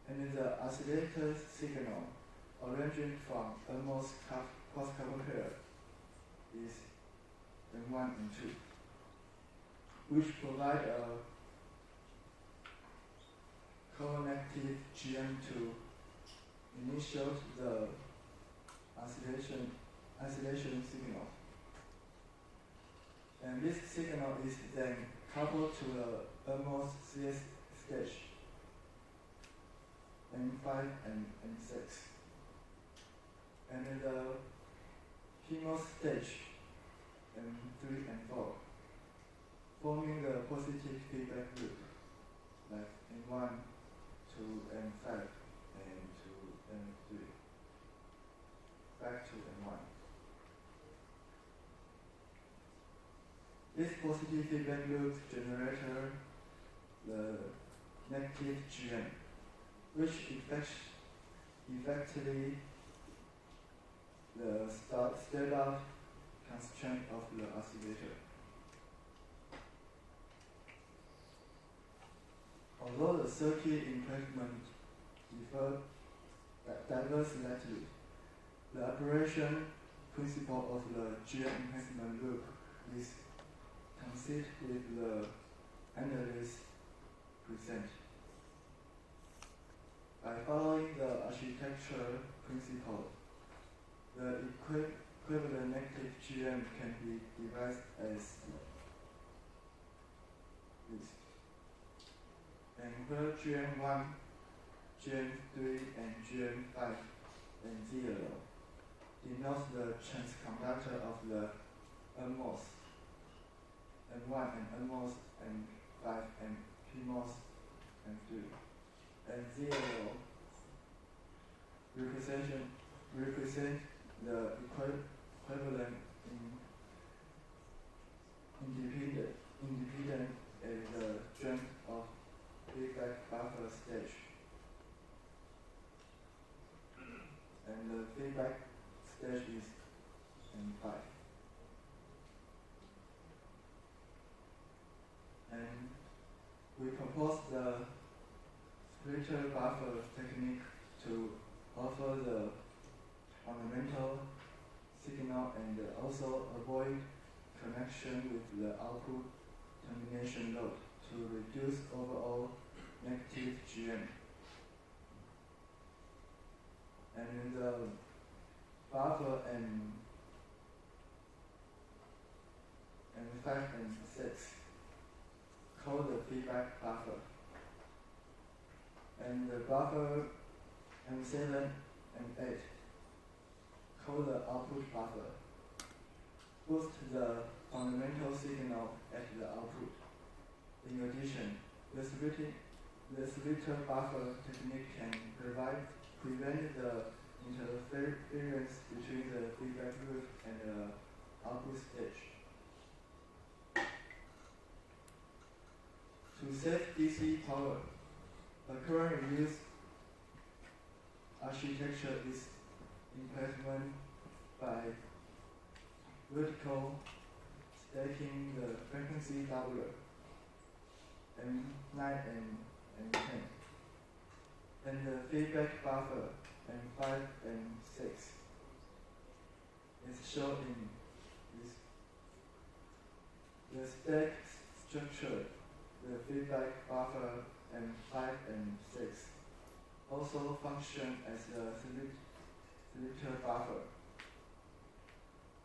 And the oscillator signal origin from almost cross-couple pair is N1 and 2, which provide a connected GM to initiate the oscillation signal. And this signal is then coupled to the almost CS stage N5 and N6. And in the PMOS stage N3 and 4, forming the positive feedback loop, like N1 to N5 and to N3, back to N1. This positive feedback loop generates the negative GM, which effectively the step-out constraint of the oscillator. Although the circuit improvement differs slightly, the operation principle of the GM enhancement loop is consistent with the analysis present. By following the architecture principle, the equivalent negative GM can be devised as this. And where GM1, GM3, and GM5 and 0 denotes the transconductor of the NMOS, N1 and NMOS, and 5 and PMOS and 3. And 0 represent the equivalent independent as the strength of feedback buffer stage. And the feedback stage is N5. And we propose the splitter buffer technique to offer the fundamental signal and also avoid connection with the output termination load to reduce overall negative GM. And the buffer and 5 and 6 call the feedback buffer. And the buffer M7 and 8 call the output buffer. Boost the fundamental signal at the output. In addition, the splitter buffer technique can prevent the interference between the feedback loop and the output stage. To save DC power, the current used architecture is implemented by vertical stacking the frequency doubler M9 and 10, and the feedback buffer M5 and 6 is shown in this. The stack structure, the feedback buffer M5 and 6 also function as a splitter buffer,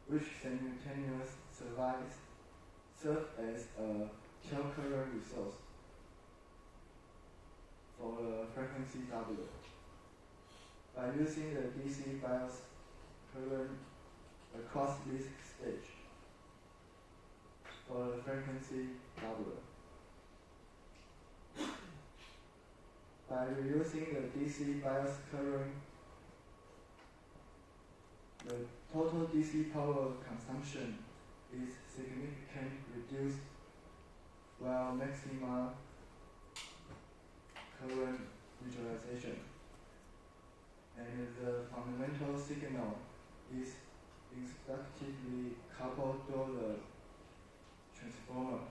which simultaneously serves as a tail current resource for the frequency doubler. By using the DC bias current across this stage for the frequency doubler, reducing the DC bias current, the total DC power consumption is significantly reduced while maximum current utilization. And the fundamental signal is instructively coupled to the transformer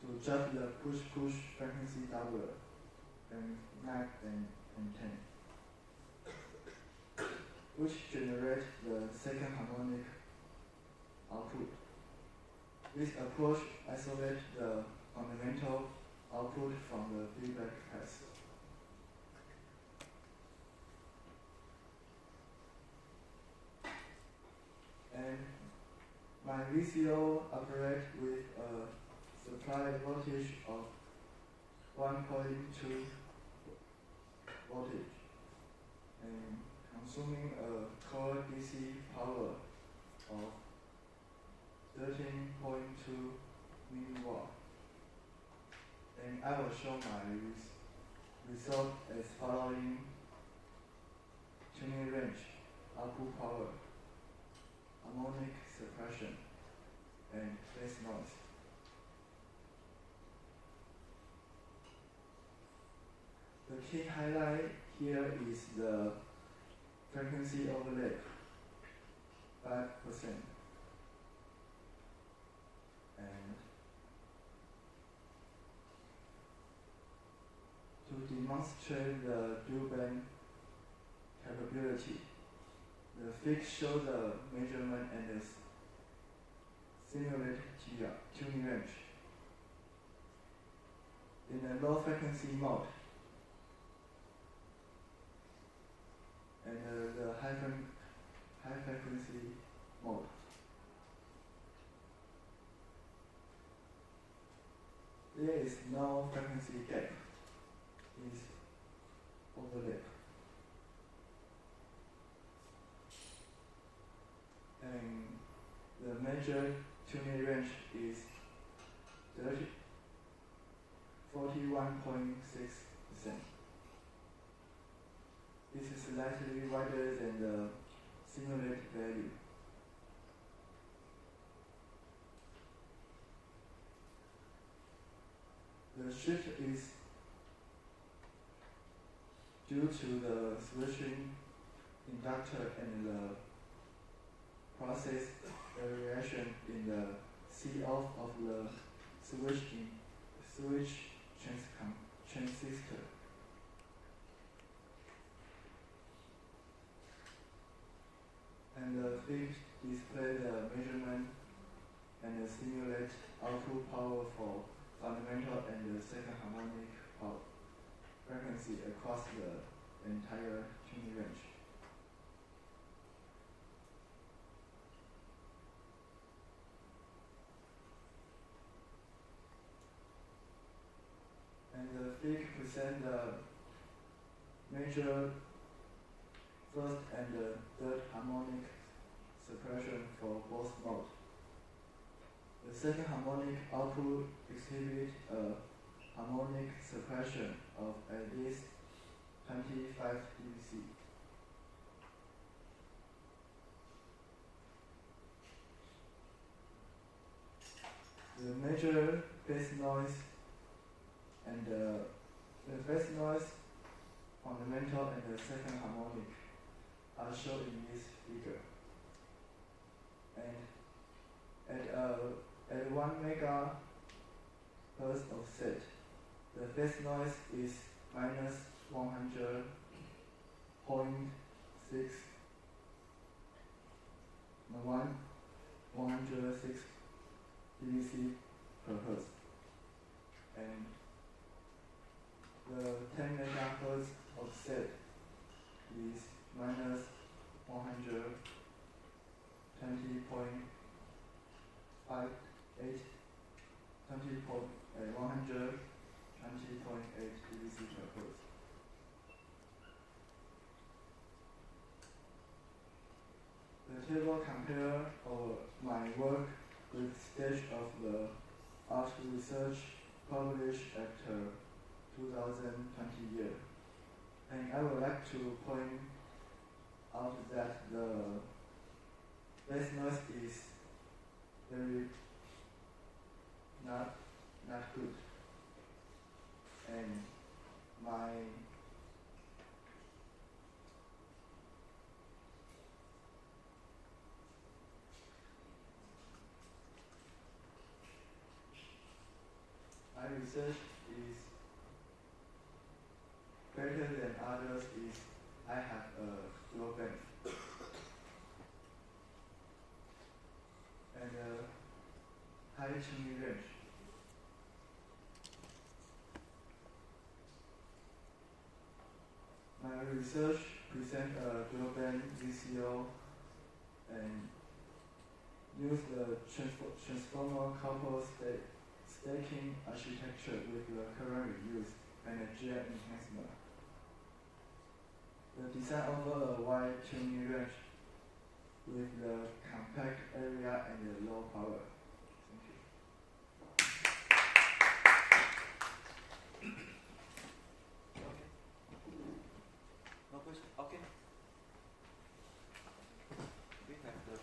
to judge the push-push frequency doubler and mag and 10, which generate the second harmonic output. This approach isolates the fundamental output from the feedback path. And my VCO operates with a supply voltage of 1.2 voltage and consuming a core DC power of 13.2 milliwatt. And I will show my result as following: tuning range, output power, harmonic suppression, and phase noise. The key highlight here is the frequency overlap, 5%. And to demonstrate the dual band capability, the fig shows the measurement and the simulated tuning range. In the low frequency mode and the high frequency mode, there is no frequency gap, it's overlap. And the major tuning range is 41.6%. This is slightly wider than the simulated value. The shift is due to the switching inductor and the process variation in the C-off of the switch transistor. And the fig display the measurement and the simulate output power for fundamental and the second harmonic power frequency across the entire tuning range. And the fig present the major first and the third harmonic suppression for both modes. The second harmonic output exhibits a harmonic suppression of at least 25 dBc. The major phase noise and the phase noise, fundamental and the second harmonic are shown in this figure. And at 1 megahertz offset, the phase noise is minus 100.6 dBc per hertz. And the 10 megahertz offset is minus 120.58 dBc per hertz. The table compare my work with stage of the art research published at 2020 year. And I would like to point out that the bass noise is very not good. And my research is better than others is I have a dual band and a high tuning range. My research present a dual band VCO and use the transformer couple staking architecture with the current reuse and a GM enhancement. The design offers a wide tuning range with the compact area and the low power. Thank you. No question? Okay. We have the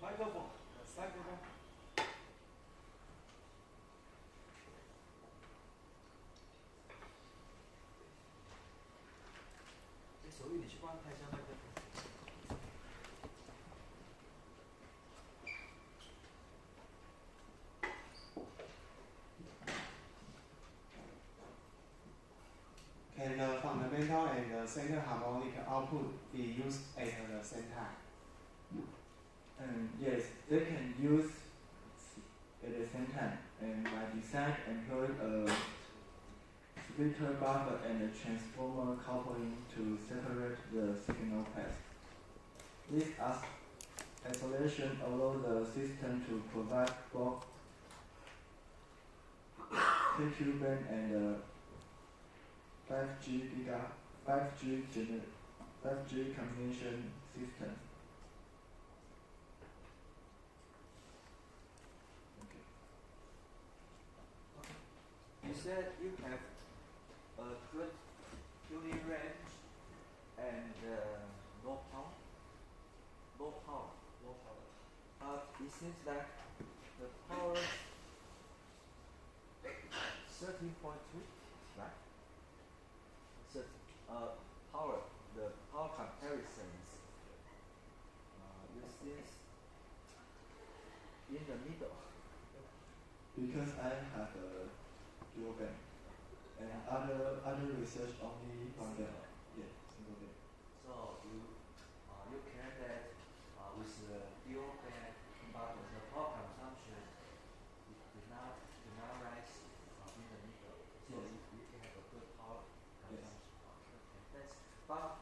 microphone. Microphone. 手语你去帮他开一下麦克风。Can the fundamental and the second harmonic output be used at the same time? Yes, they can use at the same time. And my design employed a splitter buffer and a transformer coupling to separate the signal paths. This isolation allows the system to provide both KQ band and 5G combination system. You said you have a good tuning range and low power. It seems like the power 13.2, right? So the power comparisons, it seems in the middle. Because I have a dual band, and other research only one band. Yeah, single band. So you can that with the dual band, but the power consumption did not rise in the middle. So Yes. you have a good power Yes. consumption. Thanks. But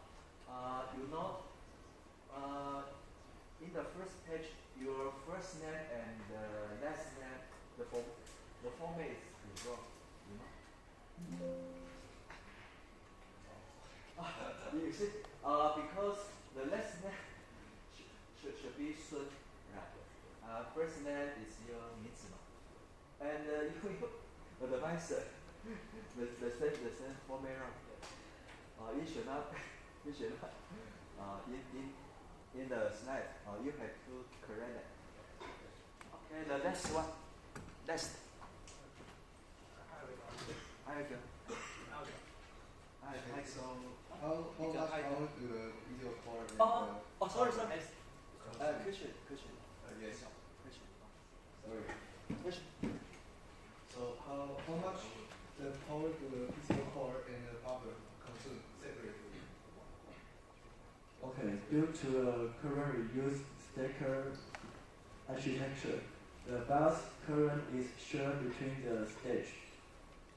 in the first page, your first name and the last name, the format is wrong. You know. You see, because the last name should be Sun, right? First name is your 名字嘛, and your advisor, the same format wrong. You should not in the slide. You have to correct it. Okay, the next one. Next. So how much power do the video core and sorry. Question. yes. Question. Sorry. Question. So how much the power do the video core and the buffer consume separately? Okay, due to the current used stacker architecture, the bus current is shared between the stage,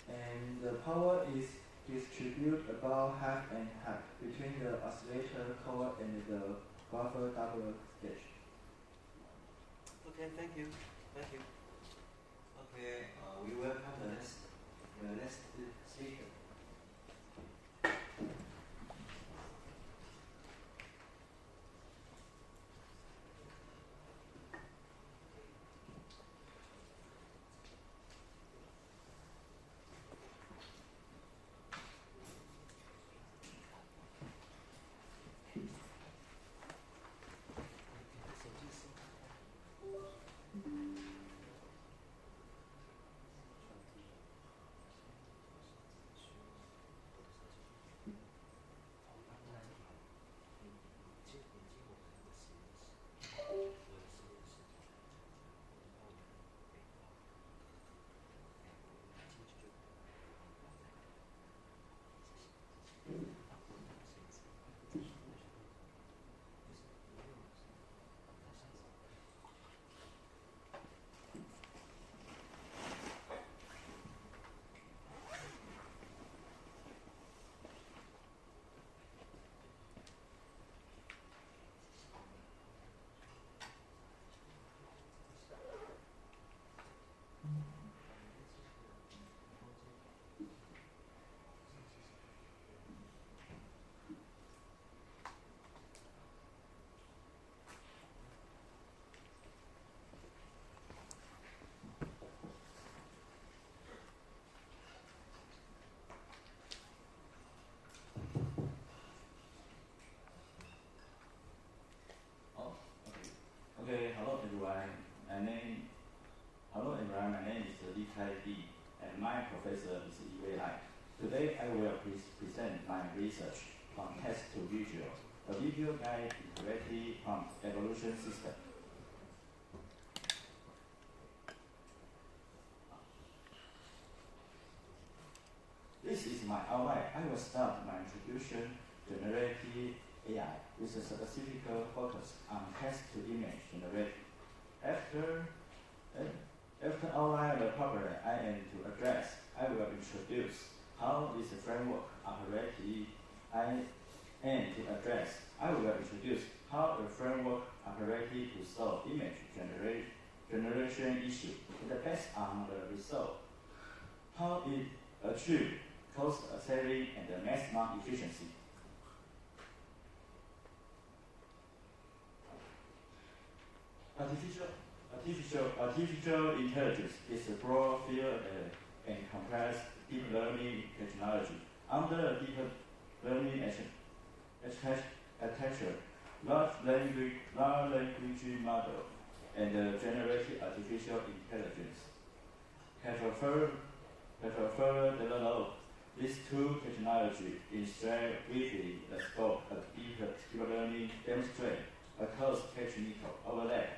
and the power is distributed about half and half between the oscillator core and the buffer double stage. Okay, thank you. Thank you. Okay, we welcome the next speaker. Okay, hello everyone. My name is Li Kai Li, and my professor is Yi Lai. Today I will present my research from text to visual, a video guide interactive prompt evolution system. This is my outline. I will start my introduction generative AI with a specific focus on text-to-image generation. After outline the problem I aim to address, I will introduce how this framework operates. I aim to address. I will introduce how the framework operates to solve image generation issue. And based on the result, how it achieves cost saving and maximum efficiency. Artificial intelligence is a broad field and complex deep learning technology. Under deep learning architecture, large language model and generative artificial intelligence have further developed these two technologies illustrate briefly the scope of deep learning, demonstrate a close technical overlap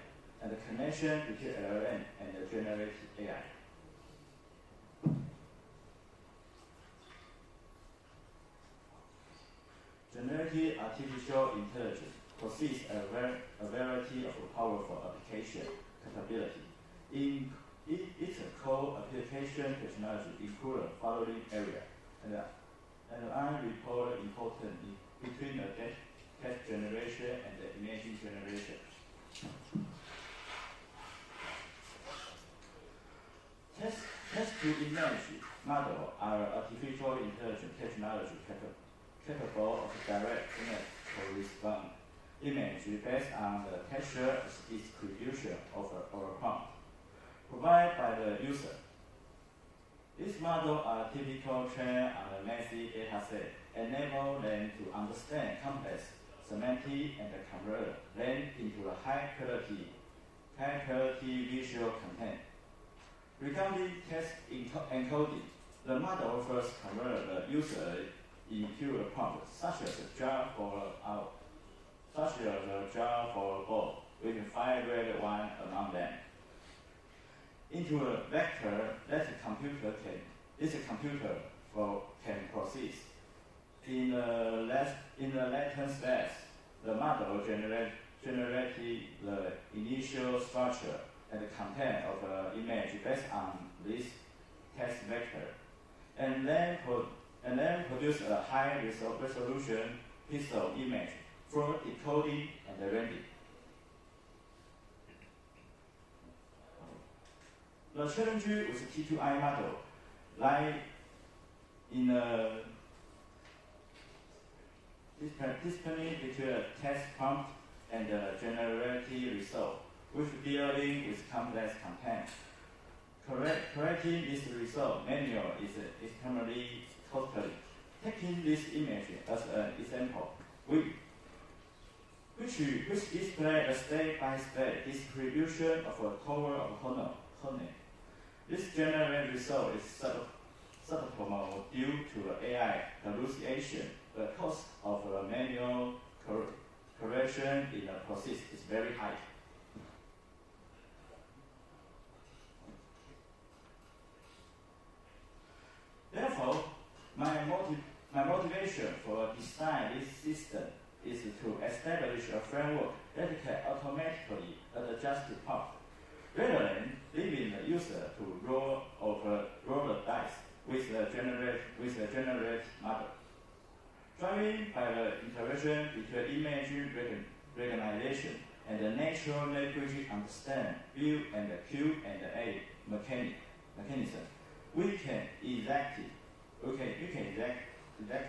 and the connection between LLM and the generative AI. Generative artificial intelligence possesses a variety of powerful application capability. Its core application technology include the following area, and I report important between the text generation and the image generation. Text-to-image model are artificial intelligence technology capable of direct response image based on the texture distribution of a prompt provided by the user. These models are typically trained on a massive dataset, enable them to understand complex semantic and convert them into a high quality visual content. Regarding text encoding, the model first converts the user into a prompt, such as a jar for a ball, with 5 red ones among them, into a vector that the computer can process. In the latent space, the model generated the initial structure and the content of the image based on this text vector, and then produce a high resolution pixel image for decoding and rendering. The challenge with T2I model lie in a distinction between a text prompt and the generative result, which dealing with complex content. Correcting this result manual is extremely costly. Taking this image as an example, which display a step-by-step distribution of a tower of honey. This generated result is suboptimal due to AI hallucination. The cost of manual correction in the process is very high. Therefore, my motivation for design this system is to establish a framework that can automatically adjust the prompt, rather than leaving the user to roll the dice with the generated model. Driven by the interaction between image recognition and the natural language understand, view, and Q and A mechanism, we can extract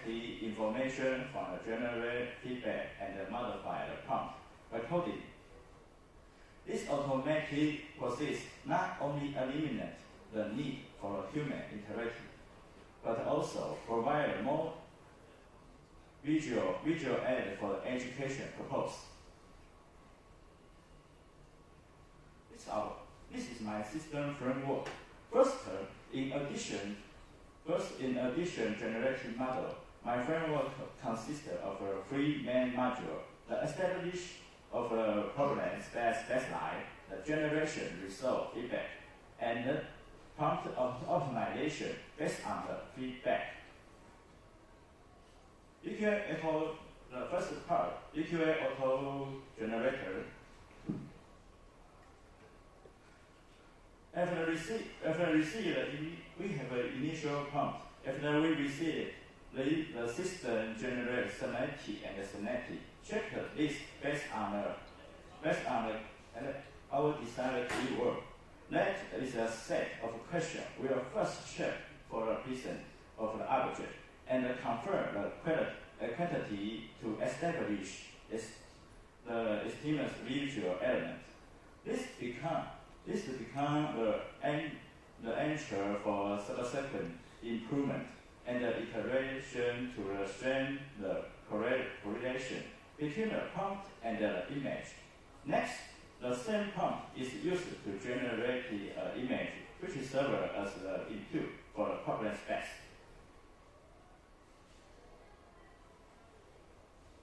the information from the generate feedback and modify the prompt accordingly. This automatic process not only eliminates the need for human interaction, but also provides more visual aid for the education purpose. This is my system framework. First, in addition generative model, my framework consists of three main modules: the establishment of a problem space baseline, the generation result feedback, and the prompt optimization based on the feedback. The first part, EQA auto generator. After receive we have an initial prompt. After we receive the system generates semantic and semantic. Check the list based on our desired keyword. That is a set of questions. We will first check for the presence of the object and confirm the quantity to establish the estimated visual element. This become the answer for subsequent improvement and the iteration to strengthen the correlation between the prompt and the image. Next, the same prompt is used to generate the image, which serves as the input for the problem space.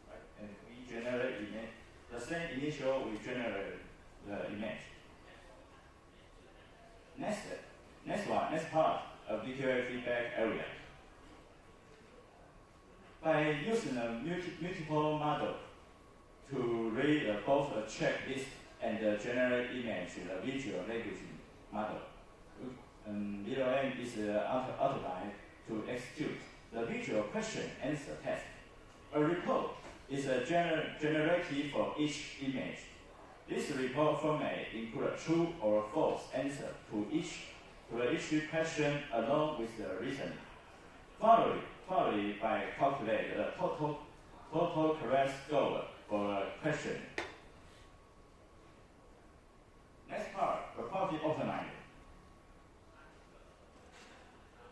Right. And we generate image. The same initial we generate the image. Next part of DQA feedback area. By using a multiple model to read both a checklist and generate image, the visual language model. VLM is outlined to execute the visual question answer test. A report is generated for each image. This report format includes true or false answer to each question along with the reasoning. Followed by calculate the total correct score for a question. Next part, reporting optimizer.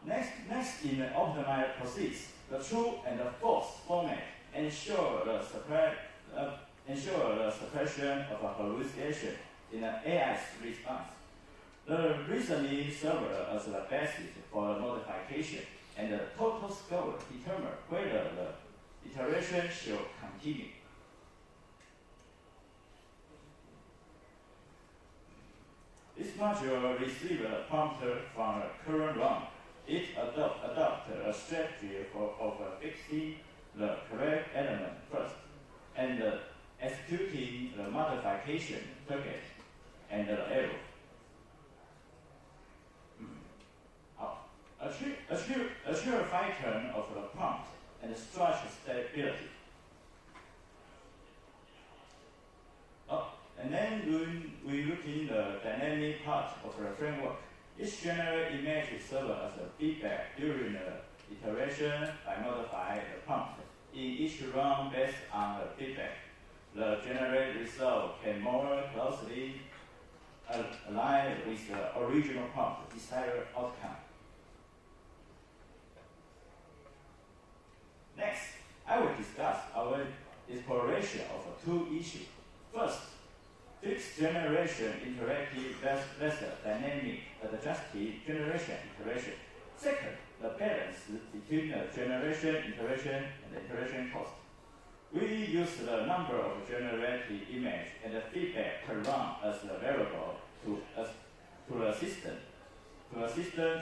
Next in the optimizer process, the true and the false format ensure the suppression of a hallucination in the AI's response. The reasoning serves as the basis for the modification, and the total score determines whether the iteration should continue. This module receives a prompt from the current round. It adopts a strategy of fixing the correct element first, and executing the modification target and the error. Achieve fine turn of the prompt and structure stability. And then we look in the dynamic part of the framework. Each generate image serves as a feedback during the iteration by modifying the prompt. In each run based on the feedback, the generated result can more closely align with the original prompt desired outcome. Next, I will discuss our exploration of two issues. First, fixed generation interactive versus dynamic adjusted generation iteration. Second, the balance between the generation iteration and the iteration cost. We use the number of generated image and the feedback per run as a variable to assist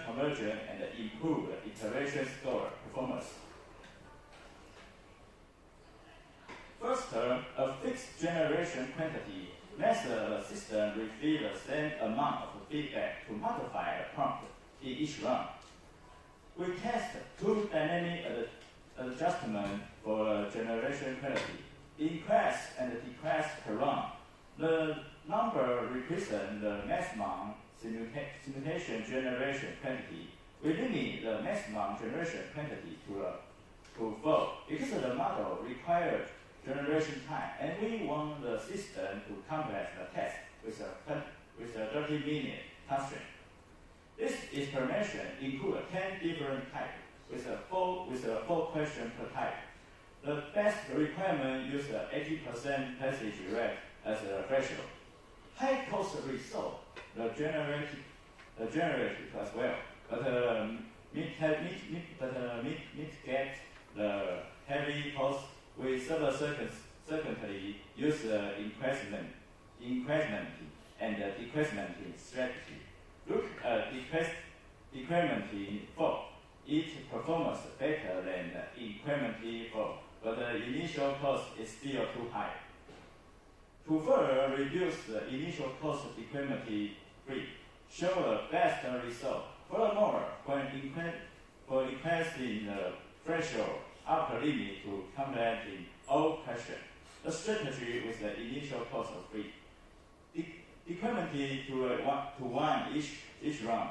conversion and improve the iteration score performance. First term, a fixed generation quantity lets the system retrieve the same amount of feedback to modify the prompt in each run. We test two dynamic adjustments for the generation quantity, increase and decrease per run. The number represents the maximum simulation generation quantity. We limit the maximum generation quantity to 4 because the model requires generation time, and we want the system to complete the test with a 30-minute constraint. This explanation includes 10 different types with a four question per type. The best requirement uses 80% passage rate as a threshold. High cost result, the generated as well, but mitigate the heavy cost. We subsequently use the increment and decrement strategy. Look at decrementing 4. It performs better than the incrementing 4, but the initial cost is still too high. To further reduce the initial cost of decrementing 3, show the best result. Furthermore, when increasing the threshold upper limit to completing all questions, the strategy with the initial cost of 3. Decrementing to 1 each run.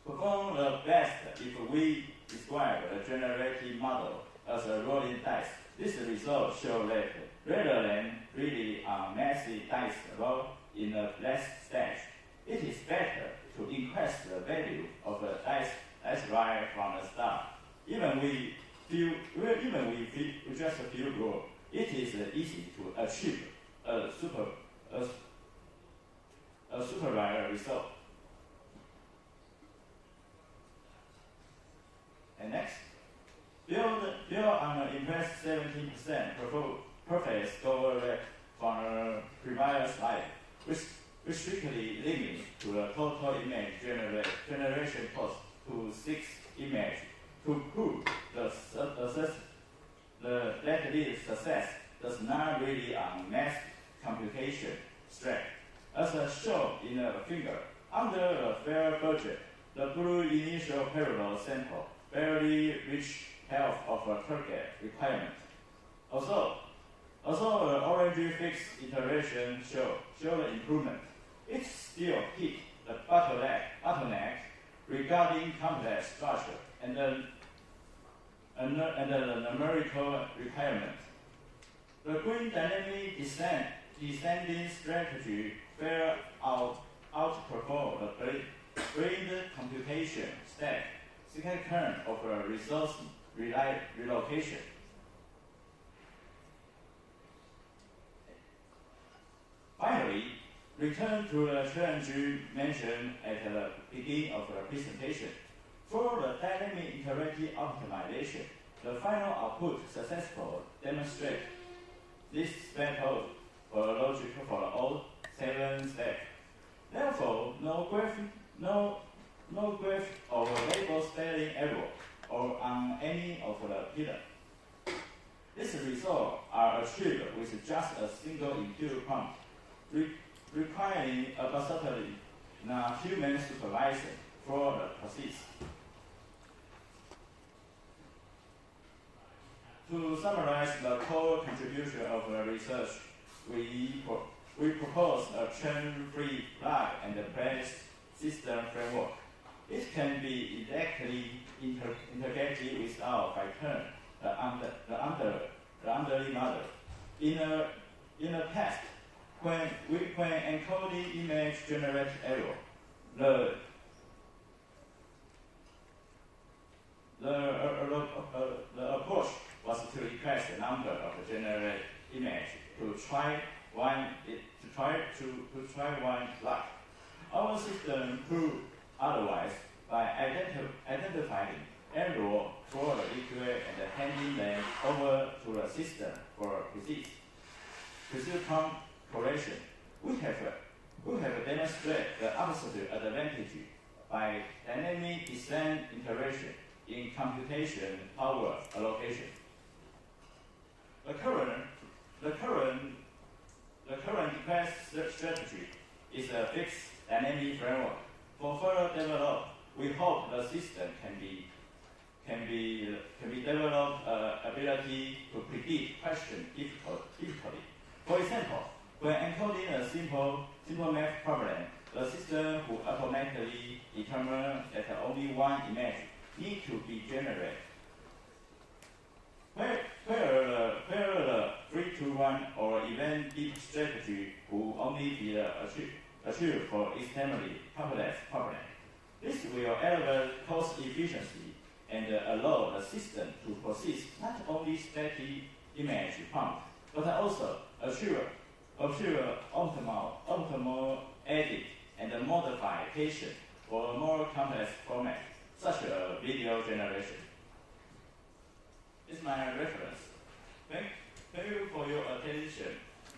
Perform the best if we describe the generated model as a rolling dice. This result shows that rather than really a massive dice roll in the last stage, it is better to increase the value of the dice roll from the start. Even we just feel low, it is easy to achieve a superior result. And next, build on the impressed 17% perfect score rate from the previous slide, which strictly limits to the total image generation cost to 6 images. To prove that this success does not really on mass computation strength. As shown in the figure, under a fair budget, the blue initial parallel sample barely reached half of a target requirement. Also the orange fixed iteration show the improvement. It still hit the bottleneck regarding complex structure and the numerical requirement. The green dynamic descending strategy far outperform the brain computation stack second turn of a resource relocation. Finally, return to the challenge mentioned at the beginning of the presentation. For the dynamic interactive optimization, the final output successfully demonstrates this method for logic for all 7 steps. Therefore, no graph or label spelling error or on any of the pillars. These results are achieved with just a single input prompt, requiring a versatile human supervisor for the process. To summarize the core contribution of the research, we propose a chain-free plug and play system framework. It can be directly integrated with our pattern, the underlying model. In a test, when encoding image generates error, the approach was to request the number of the generated image to try one luck. Our system proved otherwise by identifying error for the EQA and handing them over to the system for precise correction. We have demonstrated the opposite advantage by dynamic design iteration in computation power allocation. The current request strategy is a fixed dynamic framework. For further development, we hope the system can be developed ability to predict question difficulty. For example, when encoding a simple math problem, the system will automatically determine that only one image needs to be generated. Where the 3-to-1 or event deep strategy will only be achieved for extremely complex problems. This will elevate cost efficiency and allow the system to process not only static image prompt, but also achieve optimal edit and modification for more complex format, such as video generation. This is my reference. Thank you for your attention.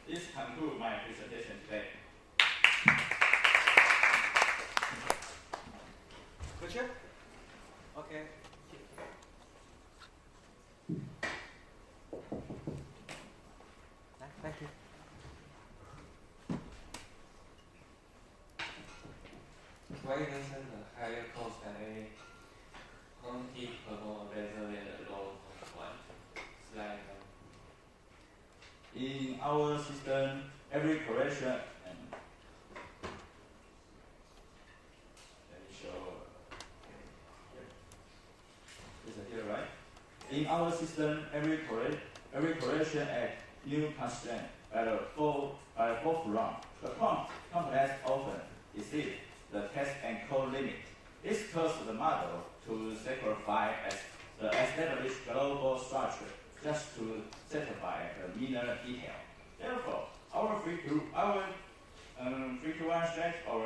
This concludes my presentation today. Richard? Okay. Thank you. Why doesn't the higher cost than a quantity promote better than the low cost one? Slide. In our system, every correction and let me show. Is it here, right? In our system, every correction at new constraint by the fourth run. The prompt complex often exceeds the test and code limit. This causes the model to sacrifice the established global structure just to satisfy the minor detail. Therefore, our 3-to-1 strategy or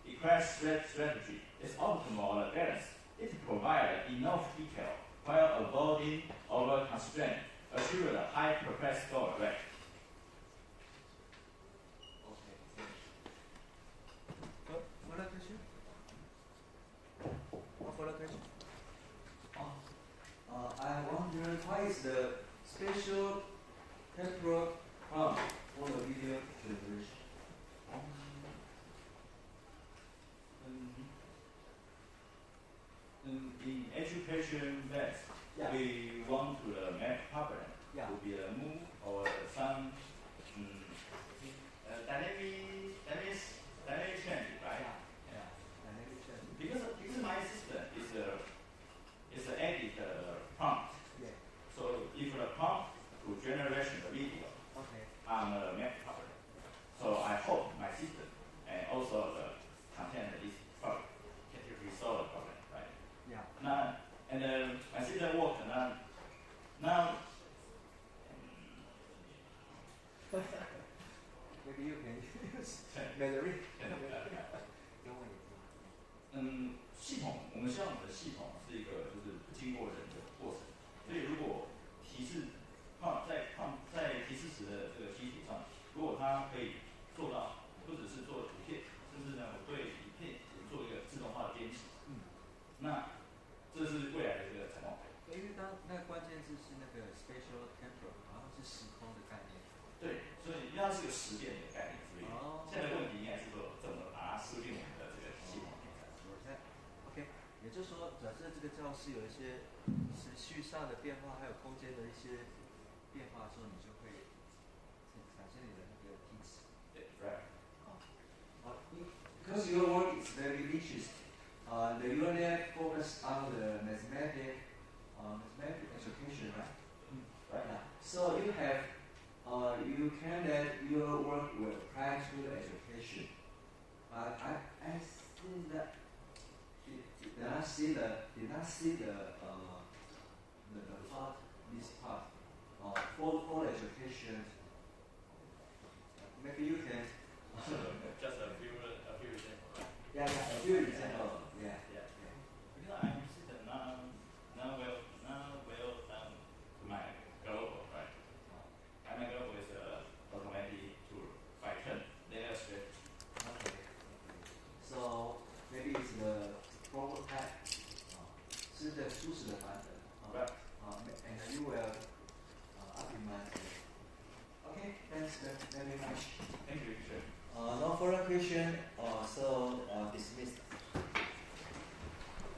request strategy is optimal balance. It provides enough detail while avoiding over constraint, achieving a high perfect score rate. Further question? Further question? I wonder why is the special temporal prompt for the video generation? In education math, we want to make problem to be a move or some dynamic change, right? Dynamic change. Because my system is an edit prompt. Yeah. So if the prompt to generation the video on the map problem, so I hope my system and also the content is problem can resolve the problem, right? Yeah. Now and my system work now. Maybe you can use memory. 系统，我们希望我们的系统是一个就是不经过人的过程，所以如果提示在提示词的这个基础上，如果它可以做到不只是做图片，甚至呢我对影片也做一个自动化的编辑，那这是未来的一个展望。因为当那关键字是那个 spatial temporal， 好像是时空的概念。对，所以因为它是个时变的概念，所以现在的问题应该是说怎么把它输进我们的这个系统里面。OK， 也就是说，假设这个教室有一些时序上的变化，还有空间的一些变化的时候，你就会产生你的那个提词。对 ，right。Because your work is very interesting, the UNF focus on the mathematics education, right? Right. Yeah. So you have, you can let your work will apply to the education. But I think that did not see the